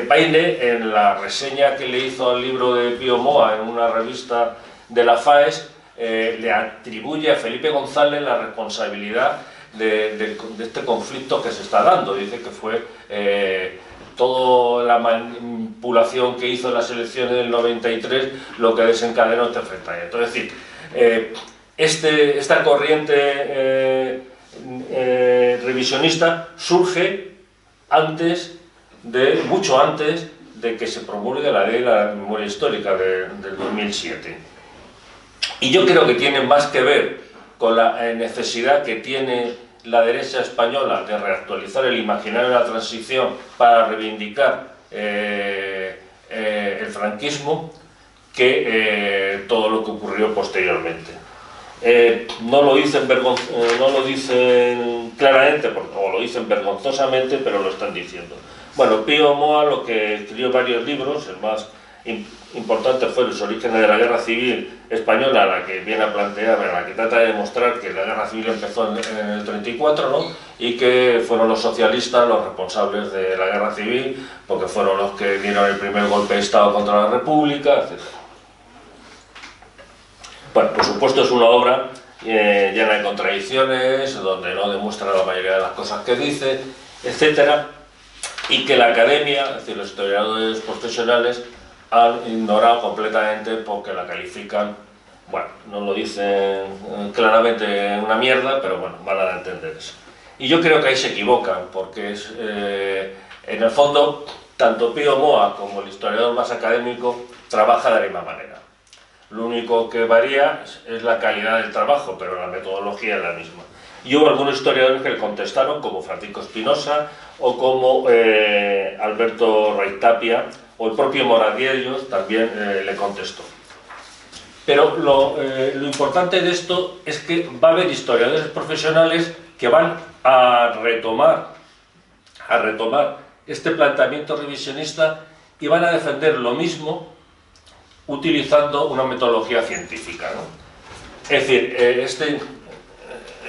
Paine, en la reseña que le hizo al libro de Pío Moa en una revista de la FAES, le atribuye a Felipe González la responsabilidad de este conflicto que se está dando. Dice que fue toda la manipulación que hizo en las elecciones del 93 lo que desencadenó este enfrentamiento. Es decir, esta corriente revisionista surge mucho antes de que se promulgue la ley de la memoria histórica del 2007. Y yo creo que tiene más que ver con la necesidad que tiene la derecha española de reactualizar el imaginario de la transición para reivindicar el franquismo, que todo lo que ocurrió posteriormente. No lo dicen claramente, o lo dicen vergonzosamente, pero lo están diciendo. Bueno, Pío Moa, lo que escribió varios libros, el más importante fue Los orígenes de la guerra civil española, la que viene a plantear, la que trata de demostrar que la guerra civil empezó en el 34, ¿no? Y que fueron los socialistas los responsables de la guerra civil, porque fueron los que dieron el primer golpe de Estado contra la República, etc. Bueno, por supuesto es una obra llena de contradicciones, donde no demuestra la mayoría de las cosas que dice, etc. Y que la academia, es decir, los historiadores profesionales, han ignorado completamente porque la califican, bueno, no lo dicen claramente una mierda, pero bueno, van a dar a entender eso. Y yo creo que ahí se equivocan, porque en el fondo, tanto Pío Moa como el historiador más académico trabaja de la misma manera. Lo único que varía es la calidad del trabajo, pero la metodología es la misma. Y hubo algunos historiadores que le contestaron, como Francisco Espinosa o como Alberto Rey-Tapia, o el propio Moradiellos también le contestó. Pero lo importante de esto es que va a haber historiadores profesionales que van a retomar este planteamiento revisionista y van a defender lo mismo utilizando una metodología científica, ¿no? Es decir,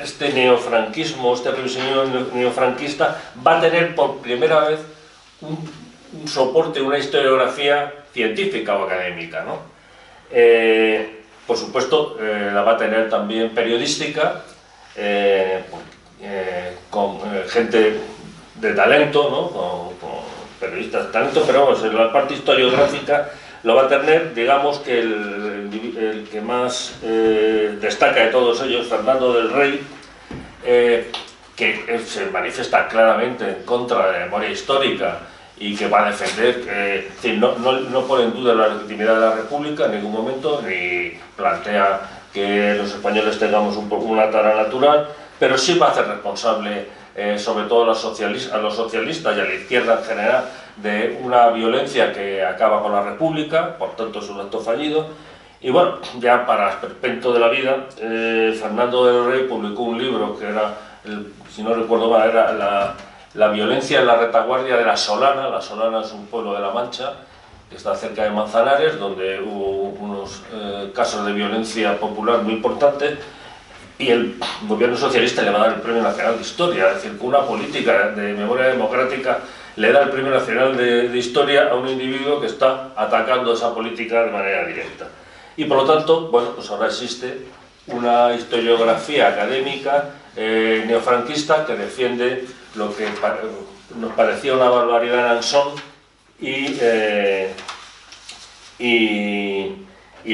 este neofranquismo, este revisionismo neofranquista va a tener por primera vez un soporte, una historiografía científica o académica, ¿no? Por supuesto, la va a tener también periodística, con gente de talento, ¿no? Con periodistas de talento, pero vamos, en la parte historiográfica lo va a tener, digamos que el que más destaca de todos ellos, Fernando del Rey, que se manifiesta claramente en contra de la memoria histórica y que va a defender, no pone en duda la legitimidad de la República en ningún momento, ni plantea que los españoles tengamos una tara natural, pero sí va a hacer responsable sobre todo a los socialistas y a la izquierda en general de una violencia que acaba con la República, por tanto es un acto fallido. Y bueno, ya para esperpento de la vida, Fernando del Rey publicó un libro que era, si no recuerdo mal, era la violencia en la retaguardia de La Solana. La Solana es un pueblo de La Mancha que está cerca de Manzanares, donde hubo unos casos de violencia popular muy importantes, y el gobierno socialista le va a dar el Premio Nacional de Historia. Es decir, con una política de memoria democrática le da el Premio Nacional de Historia a un individuo que está atacando esa política de manera directa. Y por lo tanto, bueno, pues ahora existe una historiografía académica neofranquista que defiende lo que nos parecía una barbaridad en Anson y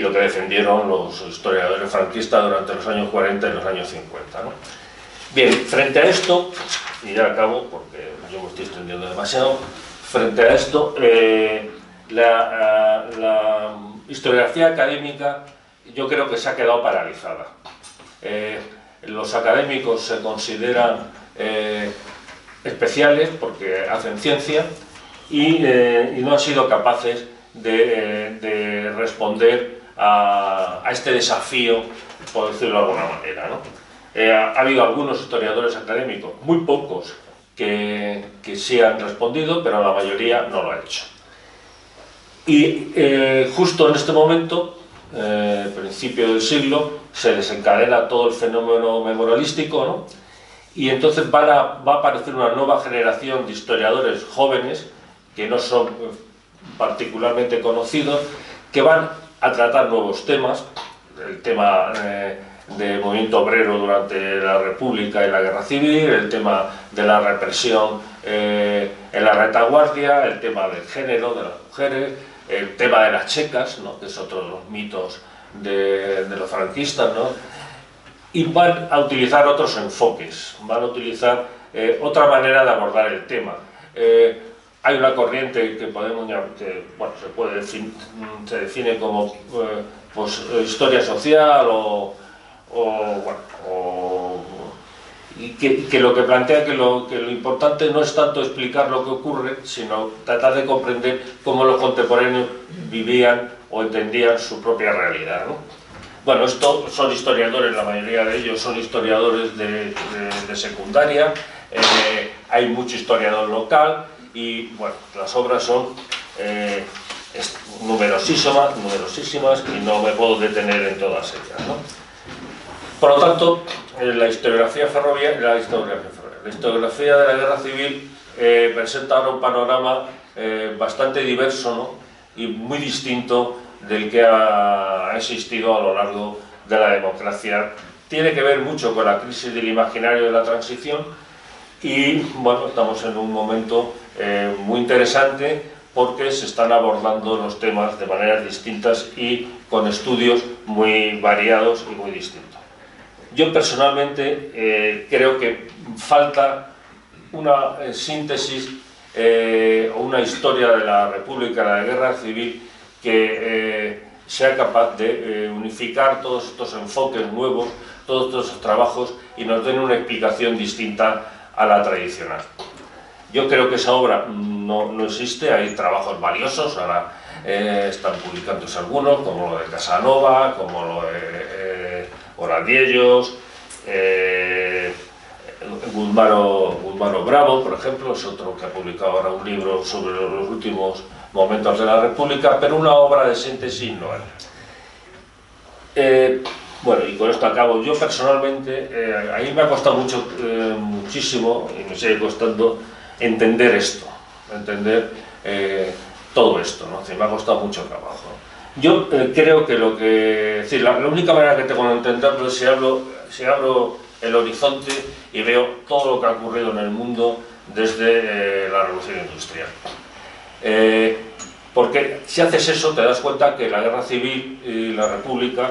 lo que defendieron los historiadores franquistas durante los años 40 y los años 50, ¿no? Bien, frente a esto, y ya acabo porque yo me estoy extendiendo demasiado, frente a esto, la historiografía académica yo creo que se ha quedado paralizada. Los académicos se consideran especiales porque hacen ciencia y no han sido capaces de responder a este desafío, por decirlo de alguna manera, ¿no? Ha habido algunos historiadores académicos, muy pocos, que sí han respondido, pero la mayoría no lo ha hecho. Y justo en este momento, principio del siglo, se desencadena todo el fenómeno memorialístico, ¿no? Y entonces va a aparecer una nueva generación de historiadores jóvenes, que no son particularmente conocidos, que van a tratar nuevos temas, el tema del movimiento obrero durante la República y la Guerra Civil, el tema de la represión en la retaguardia, el tema del género, de las mujeres, el tema de las checas, ¿no? Que es otro de los mitos de los franquistas, ¿no? Y van a utilizar otros enfoques, van a utilizar otra manera de abordar el tema. Hay una corriente que podemos bueno, se define como pues, historia social y que lo que plantea que lo importante no es tanto explicar lo que ocurre, sino tratar de comprender cómo los contemporáneos vivían o entendían su propia realidad, ¿no? Bueno, estos son historiadores, la mayoría de ellos son historiadores de secundaria, hay mucho historiador local y bueno, las obras son numerosísimas y no me puedo detener en todas ellas, ¿no? Por lo tanto, la historiografía ferroviaria, la historiografía de la Guerra Civil presenta ahora un panorama bastante diverso, ¿no? Y muy distinto del que ha existido a lo largo de la democracia. Tiene que ver mucho con la crisis del imaginario de la transición y bueno, estamos en un momento muy interesante porque se están abordando los temas de maneras distintas y con estudios muy variados y muy distintos. Yo personalmente creo que falta una síntesis o una historia de la República, de la Guerra Civil, que sea capaz de unificar todos estos enfoques nuevos, todos estos trabajos y nos den una explicación distinta a la tradicional. Yo creo que esa obra no existe, hay trabajos valiosos, ahora están publicándose algunos, como lo de Casanova, como lo de Horadiellos, Guzmano Bravo, por ejemplo, es otro que ha publicado ahora un libro sobre los últimos momentos de la República, pero una obra de síntesis no hay. Bueno, y con esto acabo. Yo personalmente, a mí me ha costado muchísimo, y me sigue costando, entender esto, entender todo esto, ¿no? Me ha costado mucho trabajo. Yo creo que la única manera que tengo de entenderlo es si abro el horizonte y veo todo lo que ha ocurrido en el mundo desde la Revolución Industrial. Porque si haces eso te das cuenta que la Guerra Civil y la República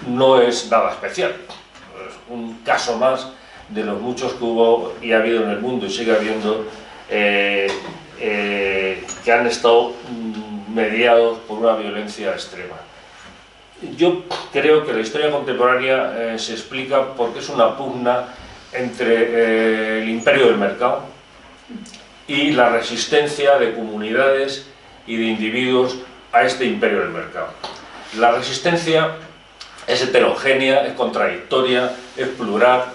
no es nada especial, es un caso más de los muchos que hubo y ha habido en el mundo y sigue habiendo, que han estado mediados por una violencia extrema. Yo creo que la historia contemporánea se explica porque es una pugna entre el imperio del mercado y la resistencia de comunidades y de individuos a este imperio del mercado. La resistencia es heterogénea, es contradictoria, es plural,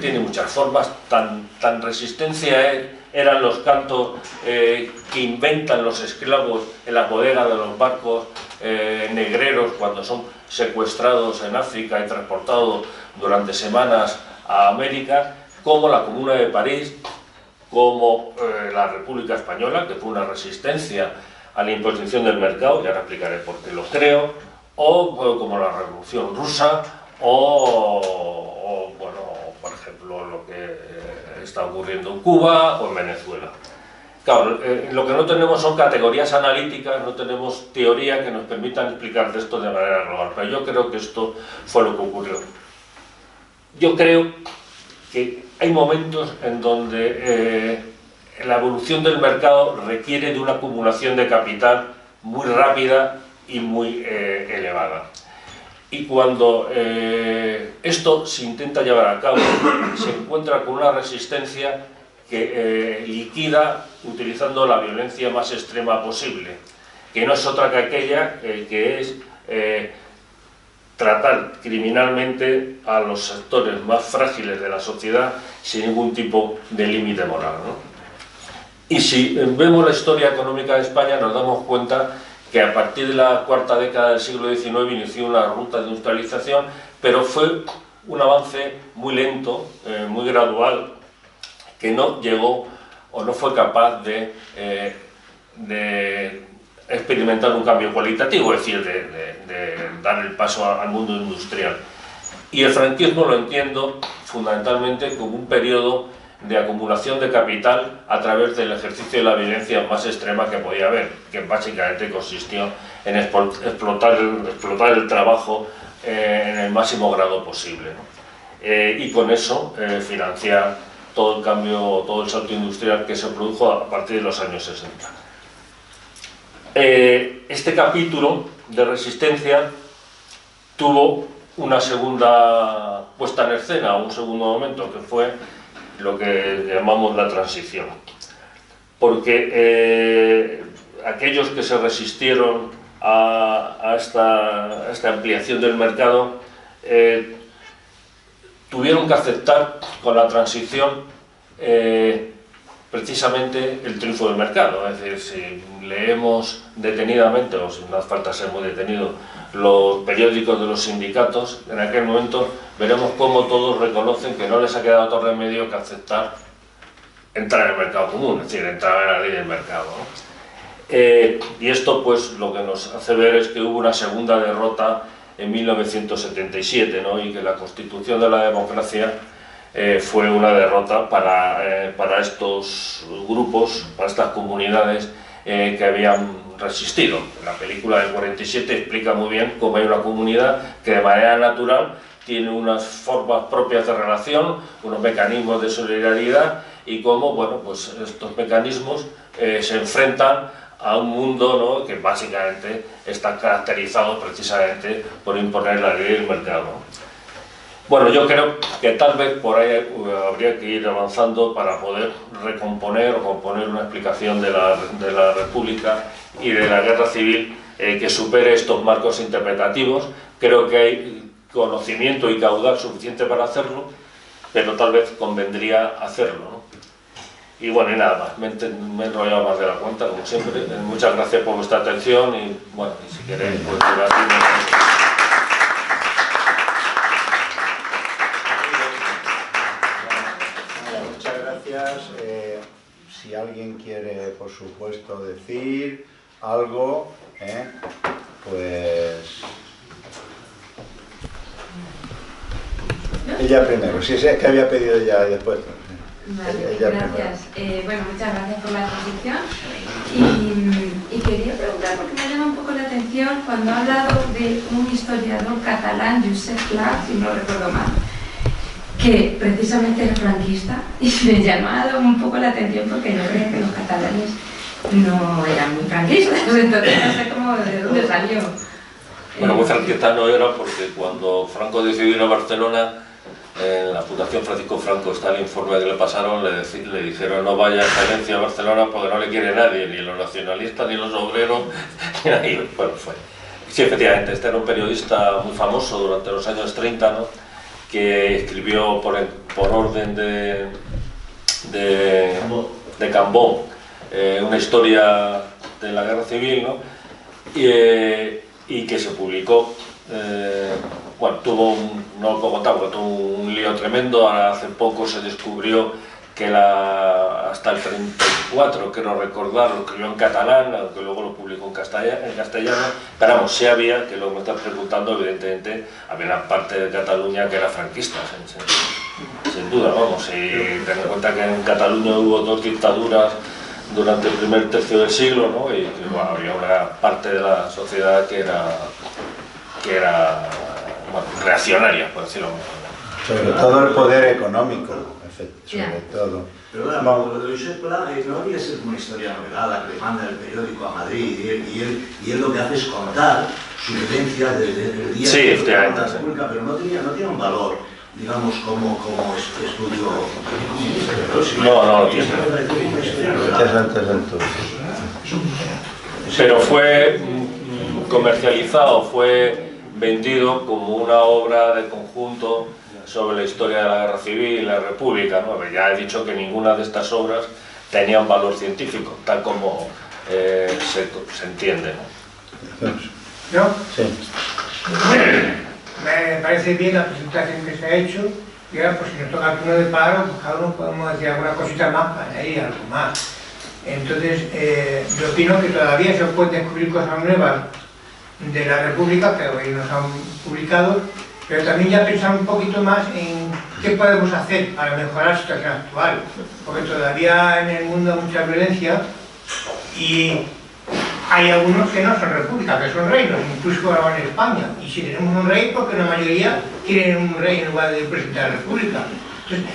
tiene muchas formas. Tan resistencia eran los cantos que inventan los esclavos en las bodegas de los barcos negreros cuando son secuestrados en África y transportados durante semanas a América, como la Comuna de París, como la República Española, que fue una resistencia a la imposición del mercado, y ahora explicaré por qué lo creo, o como la Revolución Rusa, o bueno, por ejemplo, lo que está ocurriendo en Cuba o en Venezuela. Claro, lo que no tenemos son categorías analíticas, no tenemos teoría que nos permitan explicar esto de manera global, pero yo creo que esto fue lo que ocurrió. Yo creo que hay momentos en donde la evolución del mercado requiere de una acumulación de capital muy rápida y muy elevada. Y cuando esto se intenta llevar a cabo, se encuentra con una resistencia que liquida utilizando la violencia más extrema posible, que no es otra que aquella que es tratar criminalmente a los sectores más frágiles de la sociedad sin ningún tipo de límite moral, ¿no? Y si vemos la historia económica de España nos damos cuenta que a partir de la cuarta década del siglo XIX inició una ruta de industrialización, pero fue un avance muy lento, muy gradual, que no llegó o no fue capaz de experimentar un cambio cualitativo, es decir, de dar el paso al mundo industrial. Y el franquismo lo entiendo fundamentalmente como un periodo de acumulación de capital a través del ejercicio de la violencia más extrema que podía haber, que básicamente consistió en explotar el trabajo en el máximo grado posible, ¿no? Y con eso financiar todo el cambio, todo el salto industrial que se produjo a partir de los años 60. Este capítulo de resistencia tuvo una segunda puesta en escena, un segundo momento, que fue lo que llamamos la transición. Porque aquellos que se resistieron a esta ampliación del mercado tuvieron que aceptar con la transición precisamente el triunfo del mercado. Es decir, si leemos detenidamente, o si no hace falta ser muy detenido, los periódicos de los sindicatos, en aquel momento veremos cómo todos reconocen que no les ha quedado otro remedio que aceptar entrar en el mercado común, es decir, entrar en la ley del mercado, ¿no? Y esto pues lo que nos hace ver es que hubo una segunda derrota en 1977, ¿no? Y que la constitución de la democracia fue una derrota para estos grupos, para estas comunidades que habían resistido. La película del 47 explica muy bien cómo hay una comunidad que de manera natural tiene unas formas propias de relación, unos mecanismos de solidaridad y cómo, bueno, pues estos mecanismos se enfrentan a un mundo, ¿no?, que básicamente está caracterizado precisamente por imponer la ley del mercado. Bueno, yo creo que tal vez por ahí habría que ir avanzando para poder recomponer o componer una explicación de la República y de la Guerra Civil que supere estos marcos interpretativos. Creo que hay conocimiento y caudal suficiente para hacerlo, pero tal vez convendría hacerlo, ¿no? Y bueno, y nada más, me he enrollado más de la cuenta, como siempre. Muchas gracias por vuestra atención y bueno, y si queréis, pues muchas gracias. Si alguien quiere, por supuesto, decir algo, pues... Ella primero, si es que había pedido ya y después. Vale, gracias. Bueno, muchas gracias por la exposición y quería preguntar, porque me ha llamado un poco la atención cuando ha hablado de un historiador catalán, Josep Pla, si no recuerdo mal, que precisamente era franquista, y me llamado un poco la atención porque yo creía que los catalanes no eran muy franquistas, entonces no sé cómo, de dónde salió. Bueno, muy franquista no era porque cuando Franco decidió ir a Barcelona, en la Fundación Francisco Franco está el informe que le pasaron, le dijeron no vaya a excelencia a Barcelona porque no le quiere nadie, ni los nacionalistas, ni los obreros, ni nadie. Bueno, fue. Sí, efectivamente, este era un periodista muy famoso durante los años 30, ¿no?, que escribió por orden de Cambó una historia de la Guerra Civil, ¿no?, y que se publicó. Bueno, tuvo no lo puedo contar porque tuvo un lío tremendo. Ahora hace poco se descubrió que hasta el 34, quiero recordar, lo escribió en catalán, aunque luego lo publicó en castellano, pero vamos, sí había, que lo que me estás preguntando, evidentemente, había una parte de Cataluña que era franquista, sin duda, vamos, y ten en cuenta que en Cataluña hubo 2 dictaduras durante el primer tercio del siglo, ¿no?, y que, bueno, había una parte de la sociedad que era bueno, reaccionaria, por decirlo mejor. Sobre todo el poder económico, sobre todo. Pero bueno, lo de Josep Pla no había sido una historia novelada que le manda el periódico a Madrid y él lo que hace es contar su vivencia desde el día sí, de la República, pero no tenía un valor digamos, como estudio? No tiene. Pero fue comercializado, fue vendido como una obra de conjunto sobre la historia de la Guerra Civil y la República, ¿no? Ya he dicho que ninguna de estas obras tenía un valor científico, tal como se entiende, ¿no? ¿Yo? Sí. Me parece bien la presentación que se ha hecho y ahora pues si nos toca el turno de paro, pues cada uno podemos decir alguna cosita más para añadir algo más. Entonces, yo opino que todavía se pueden descubrir cosas nuevas de la República, que hoy nos han publicado, pero también ya pensar un poquito más en qué podemos hacer para mejorar la situación actual, porque todavía en el mundo hay mucha violencia y hay algunos que no son repúblicas, que son reinos, incluso ahora en España, y si tenemos un rey, porque la mayoría quieren un rey en lugar de presidente de la república. Entonces,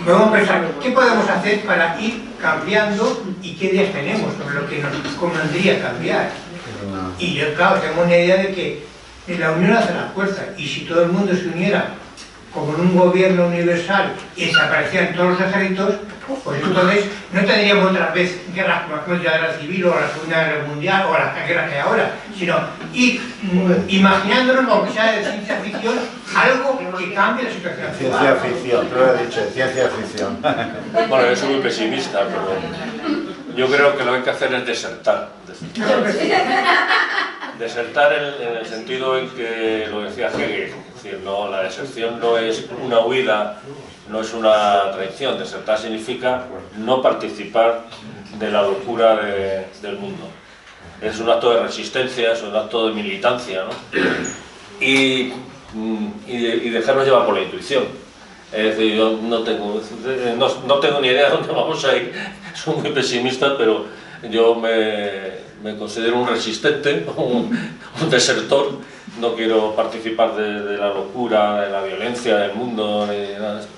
vamos a pensar, ¿qué podemos hacer para ir cambiando y qué ideas tenemos sobre lo que nos convendría cambiar? Y yo, claro, tengo una idea de que la unión hace la fuerza, y si todo el mundo se uniera como en un gobierno universal y desaparecieran todos los ejércitos, pues entonces no tendríamos otra vez guerras como la Guerra Civil o la Segunda Guerra Mundial o las guerras que hay ahora, sino ir imaginándonos, aunque sea de ciencia ficción, algo que cambie la situación actual. Ciencia ficción, tú lo has dicho, ciencia ficción. Bueno, yo soy muy pesimista, pero yo creo que lo que hay que hacer es desertar. Desertar en el sentido en que lo decía Hegel, es decir, no, la deserción no es una huida, no es una traición. Desertar significa no participar de la locura del mundo. Es un acto de resistencia, es un acto de militancia, ¿no? Y dejarnos llevar por la intuición. Es decir, yo no tengo ni idea de dónde vamos a ir, soy muy pesimista, pero yo me considero un resistente, un desertor. No quiero participar de la locura, de la violencia del mundo, ni nada de eso.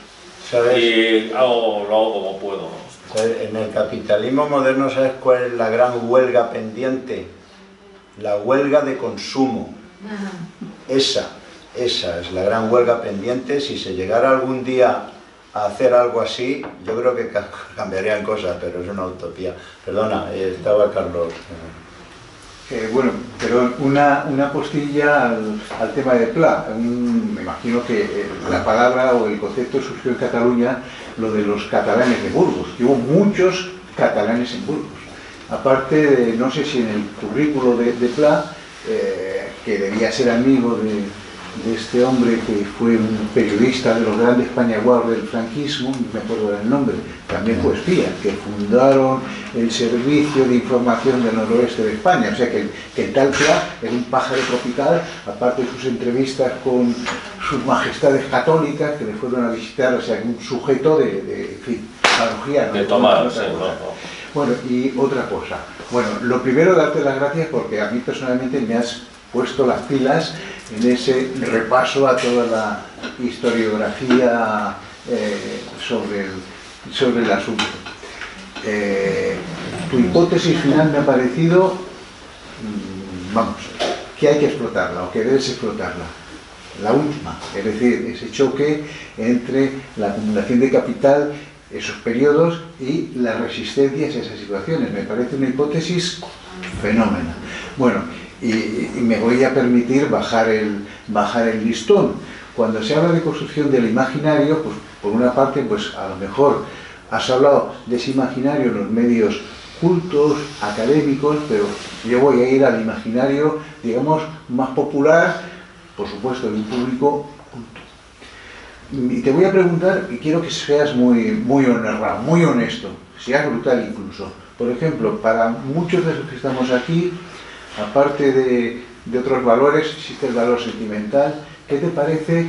¿Sabes? Y lo hago como puedo, ¿no? ¿Sabes? En el capitalismo moderno, ¿sabes cuál es la gran huelga pendiente? La huelga de consumo. Esa es la gran huelga pendiente. Si se llegara algún día a hacer algo así, yo creo que cambiarían cosas, pero es una utopía. Perdona, estaba Carlos. Bueno, pero una postilla al tema de Pla. Me imagino que la palabra o el concepto surgió en Cataluña, lo de los catalanes de Burgos, que hubo muchos catalanes en Burgos. Aparte de, no sé si en el currículo de Pla, que debía ser amigo de este hombre que fue un periodista de los grandes pañaguaros del franquismo, no me acuerdo del nombre, también fue espía, que fundaron el Servicio de Información del Noroeste de España. O sea que el tal Pla era un pájaro tropical, aparte de sus entrevistas con sus majestades católicas que le fueron a visitar, o sea, un sujeto de analogía, ¿no? De tomar, sí, Bueno, y otra cosa. Bueno, lo primero, darte las gracias porque a mí personalmente me has puesto las pilas en ese repaso a toda la historiografía sobre el asunto. Tu hipótesis final me ha parecido, vamos, que hay que explotarla o que debes explotarla. La última, es decir, ese choque entre la acumulación de capital, esos periodos y las resistencias a esas situaciones. Me parece una hipótesis fenómena. Bueno, y me voy a permitir bajar el listón. Cuando se habla de construcción del imaginario, pues por una parte, pues a lo mejor has hablado de ese imaginario en los medios cultos, académicos, pero yo voy a ir al imaginario, digamos, más popular, por supuesto, de un público culto. Y te voy a preguntar, y quiero que seas muy honrado, muy honesto, seas brutal incluso. Por ejemplo, para muchos de los que estamos aquí, aparte de otros valores, existe el valor sentimental. ¿Qué te parece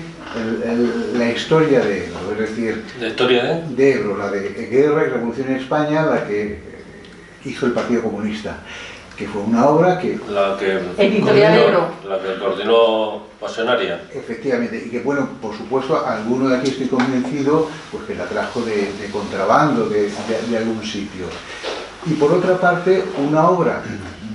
la historia de Ebro? Es decir, ¿la historia de Ebro, la de Guerra y Revolución en España, la que hizo el Partido Comunista, que fue una obra que... Editorial Ebro. La que coordinó Pasionaria. Efectivamente, y que bueno, por supuesto, alguno de aquí estoy convencido, pues que la trajo de contrabando de algún sitio. Y por otra parte, una obra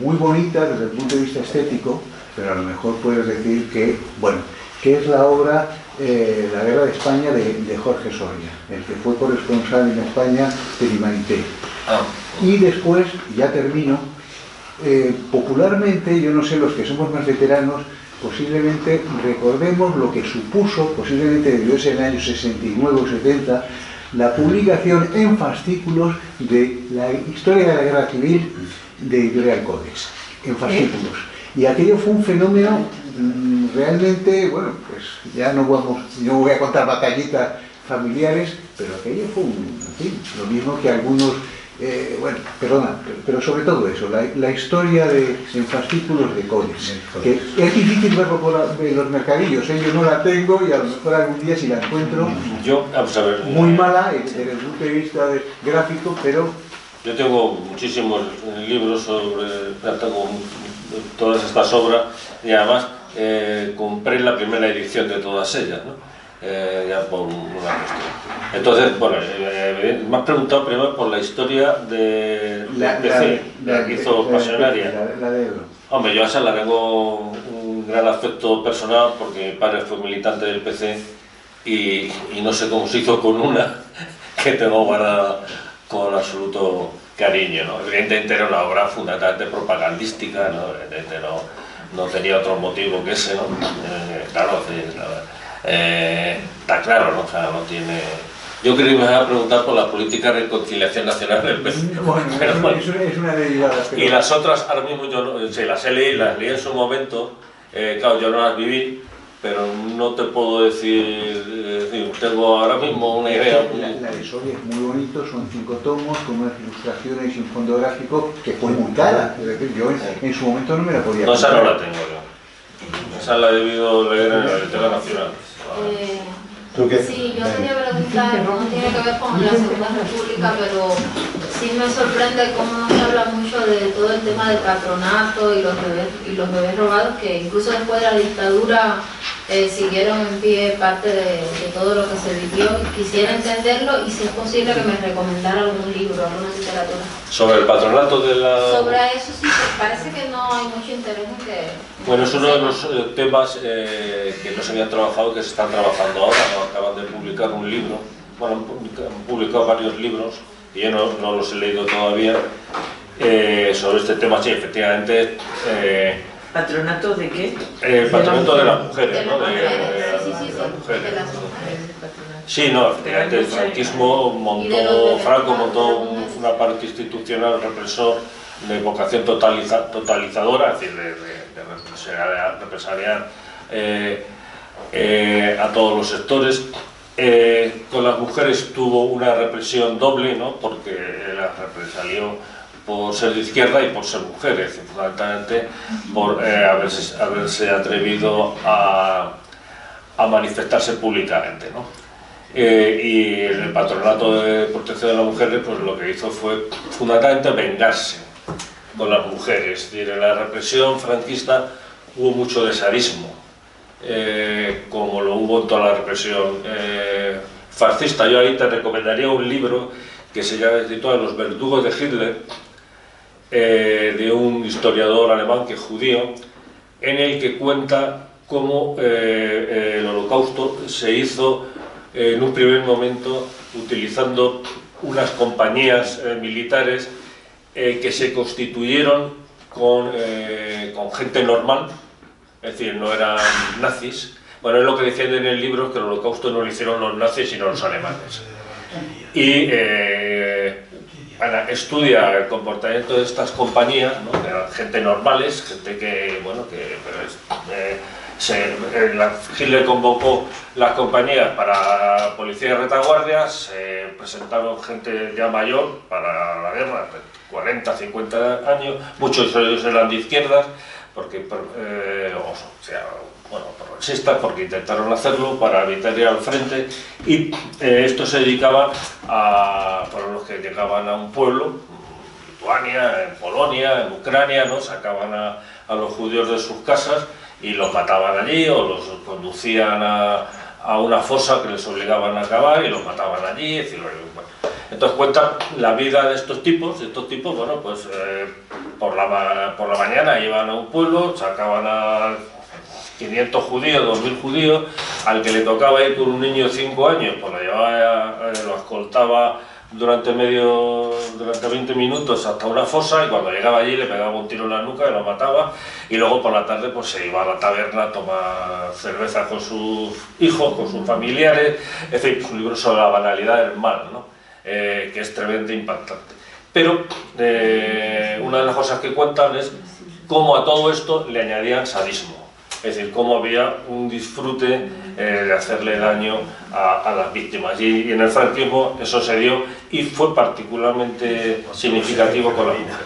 muy bonita desde el punto de vista estético, pero a lo mejor puedes decir que, bueno, que es la obra La guerra de España de Jorge Soria, el que fue corresponsal en España de Humanité. Y después, ya termino, popularmente, yo no sé, los que somos más veteranos, posiblemente recordemos lo que supuso, posiblemente debió ser en el año 69 o 70, la publicación en fascículos de la historia de la guerra civil de Editorial Codex, en fascículos. Y aquello fue un fenómeno realmente, bueno, pues ya no voy a contar batallitas familiares, pero aquello fue en fin, lo mismo que algunos, bueno, perdona, pero sobre todo eso, la historia en fascículos de Codex, que es difícil verlo en los mercadillos, yo no la tengo y a lo mejor algún día si la encuentro, vamos a ver, muy mala desde el punto de vista gráfico, pero... Yo tengo muchísimos libros sobre, tengo todas estas obras y además compré la primera edición de todas ellas, ¿no? Ya por una cuestión. Entonces, bueno, me has preguntado primero por la historia de PC, la que hizo Pasionaria. Hombre, yo a esa la tengo un gran afecto personal porque mi padre fue militante del PC y no sé cómo se hizo con una que tengo guardada con absoluto cariño, ¿no? Evidentemente era una obra fundamentalmente propagandística, ¿no? Evidentemente no tenía otro motivo que ese, ¿no? Claro, está claro, ¿no? O sea, no tiene... Yo creo que me vas a preguntar por la política de reconciliación nacional del PC. Bueno, es una derivada. Pero... Y las otras, ahora mismo yo no, sí, las leí en su momento, claro, yo no las viví, pero no te puedo decir, tengo ahora mismo una idea. La de Soria es muy bonito, son 5 tomos con unas ilustraciones y un fondo gráfico que fue muy cara. Es decir, yo en su momento no me la podía comprar. No, esa no la tengo yo. Esa la he debido leer en la Biblioteca Nacional. Sí, yo quería preguntar, no tiene que ver con la Segunda República, pero sí me sorprende cómo se habla mucho de todo el tema del patronato y los bebés robados, que incluso después de la dictadura siguieron en pie parte de todo lo que se vivió. Quisiera entenderlo y si es posible que me recomendara algún libro, alguna literatura. ¿Sobre el patronato de la...? Sobre eso sí, parece que no hay mucho interés en que... Bueno, es uno de los temas que no se habían trabajado, que se están trabajando ahora, ¿no? Acaban de publicar un libro, bueno, han publicado varios libros, y yo no los he leído todavía, sobre este tema. Sí, efectivamente... ¿Patronato de qué? Patronato de las mujeres, ¿no? De las mujeres. Sí, no, efectivamente el franquismo Franco montó una parte institucional represor de vocación totalizadora, es decir, de represaliar a todos los sectores. Con las mujeres tuvo una represión doble, ¿no? Porque las represalió por ser de izquierda y por ser mujeres, fundamentalmente por haberse atrevido a manifestarse públicamente, ¿no? Y el Patronato de Protección de las Mujeres, pues lo que hizo fue fundamentalmente vengarse con las mujeres. Es decir, en la represión franquista hubo mucho de sadismo, como lo hubo en toda la represión fascista. Yo ahí te recomendaría un libro que se titula Los verdugos de Hitler, de un historiador alemán que es judío, en el que cuenta cómo el Holocausto se hizo en un primer momento utilizando unas compañías militares que se constituyeron con gente normal, es decir, no eran nazis. Bueno, es lo que defienden en el libro, que el Holocausto no lo hicieron los nazis sino los alemanes. Y Ana estudia el comportamiento de estas compañías, ¿no? Que eran gente normales, gente que, bueno, Hitler convocó las compañías para policía de retaguardia, se presentaron gente ya mayor para la guerra, 40, 50 años, muchos de ellos eran de izquierdas, porque, progresistas, porque intentaron hacerlo para evitar ir al frente, y estos se dedicaban fueron los que llegaban a un pueblo, en Lituania, en Polonia, en Ucrania, ¿no? Sacaban a los judíos de sus casas y los mataban allí, o los conducían a una fosa que les obligaban a cavar y los mataban allí, es decir, bueno. Entonces cuentan la vida de estos tipos, bueno, pues por la mañana iban a un pueblo, sacaban a 500 judíos, 2000 judíos, al que le tocaba ir con un niño de 5 años, pues lo llevaba, lo escoltaba durante 20 minutos hasta una fosa, y cuando llegaba allí le pegaba un tiro en la nuca y lo mataba, y luego por la tarde pues se iba a la taberna a tomar cerveza con sus hijos, con sus familiares. Es decir, un libro sobre la banalidad del mal, ¿no? Que es tremendamente impactante. Pero una de las cosas que cuentan es cómo a todo esto le añadían sadismo. Es decir, cómo había un disfrute de hacerle daño a las víctimas. Y en el franquismo eso se dio, y fue particularmente significativo con las mujeres.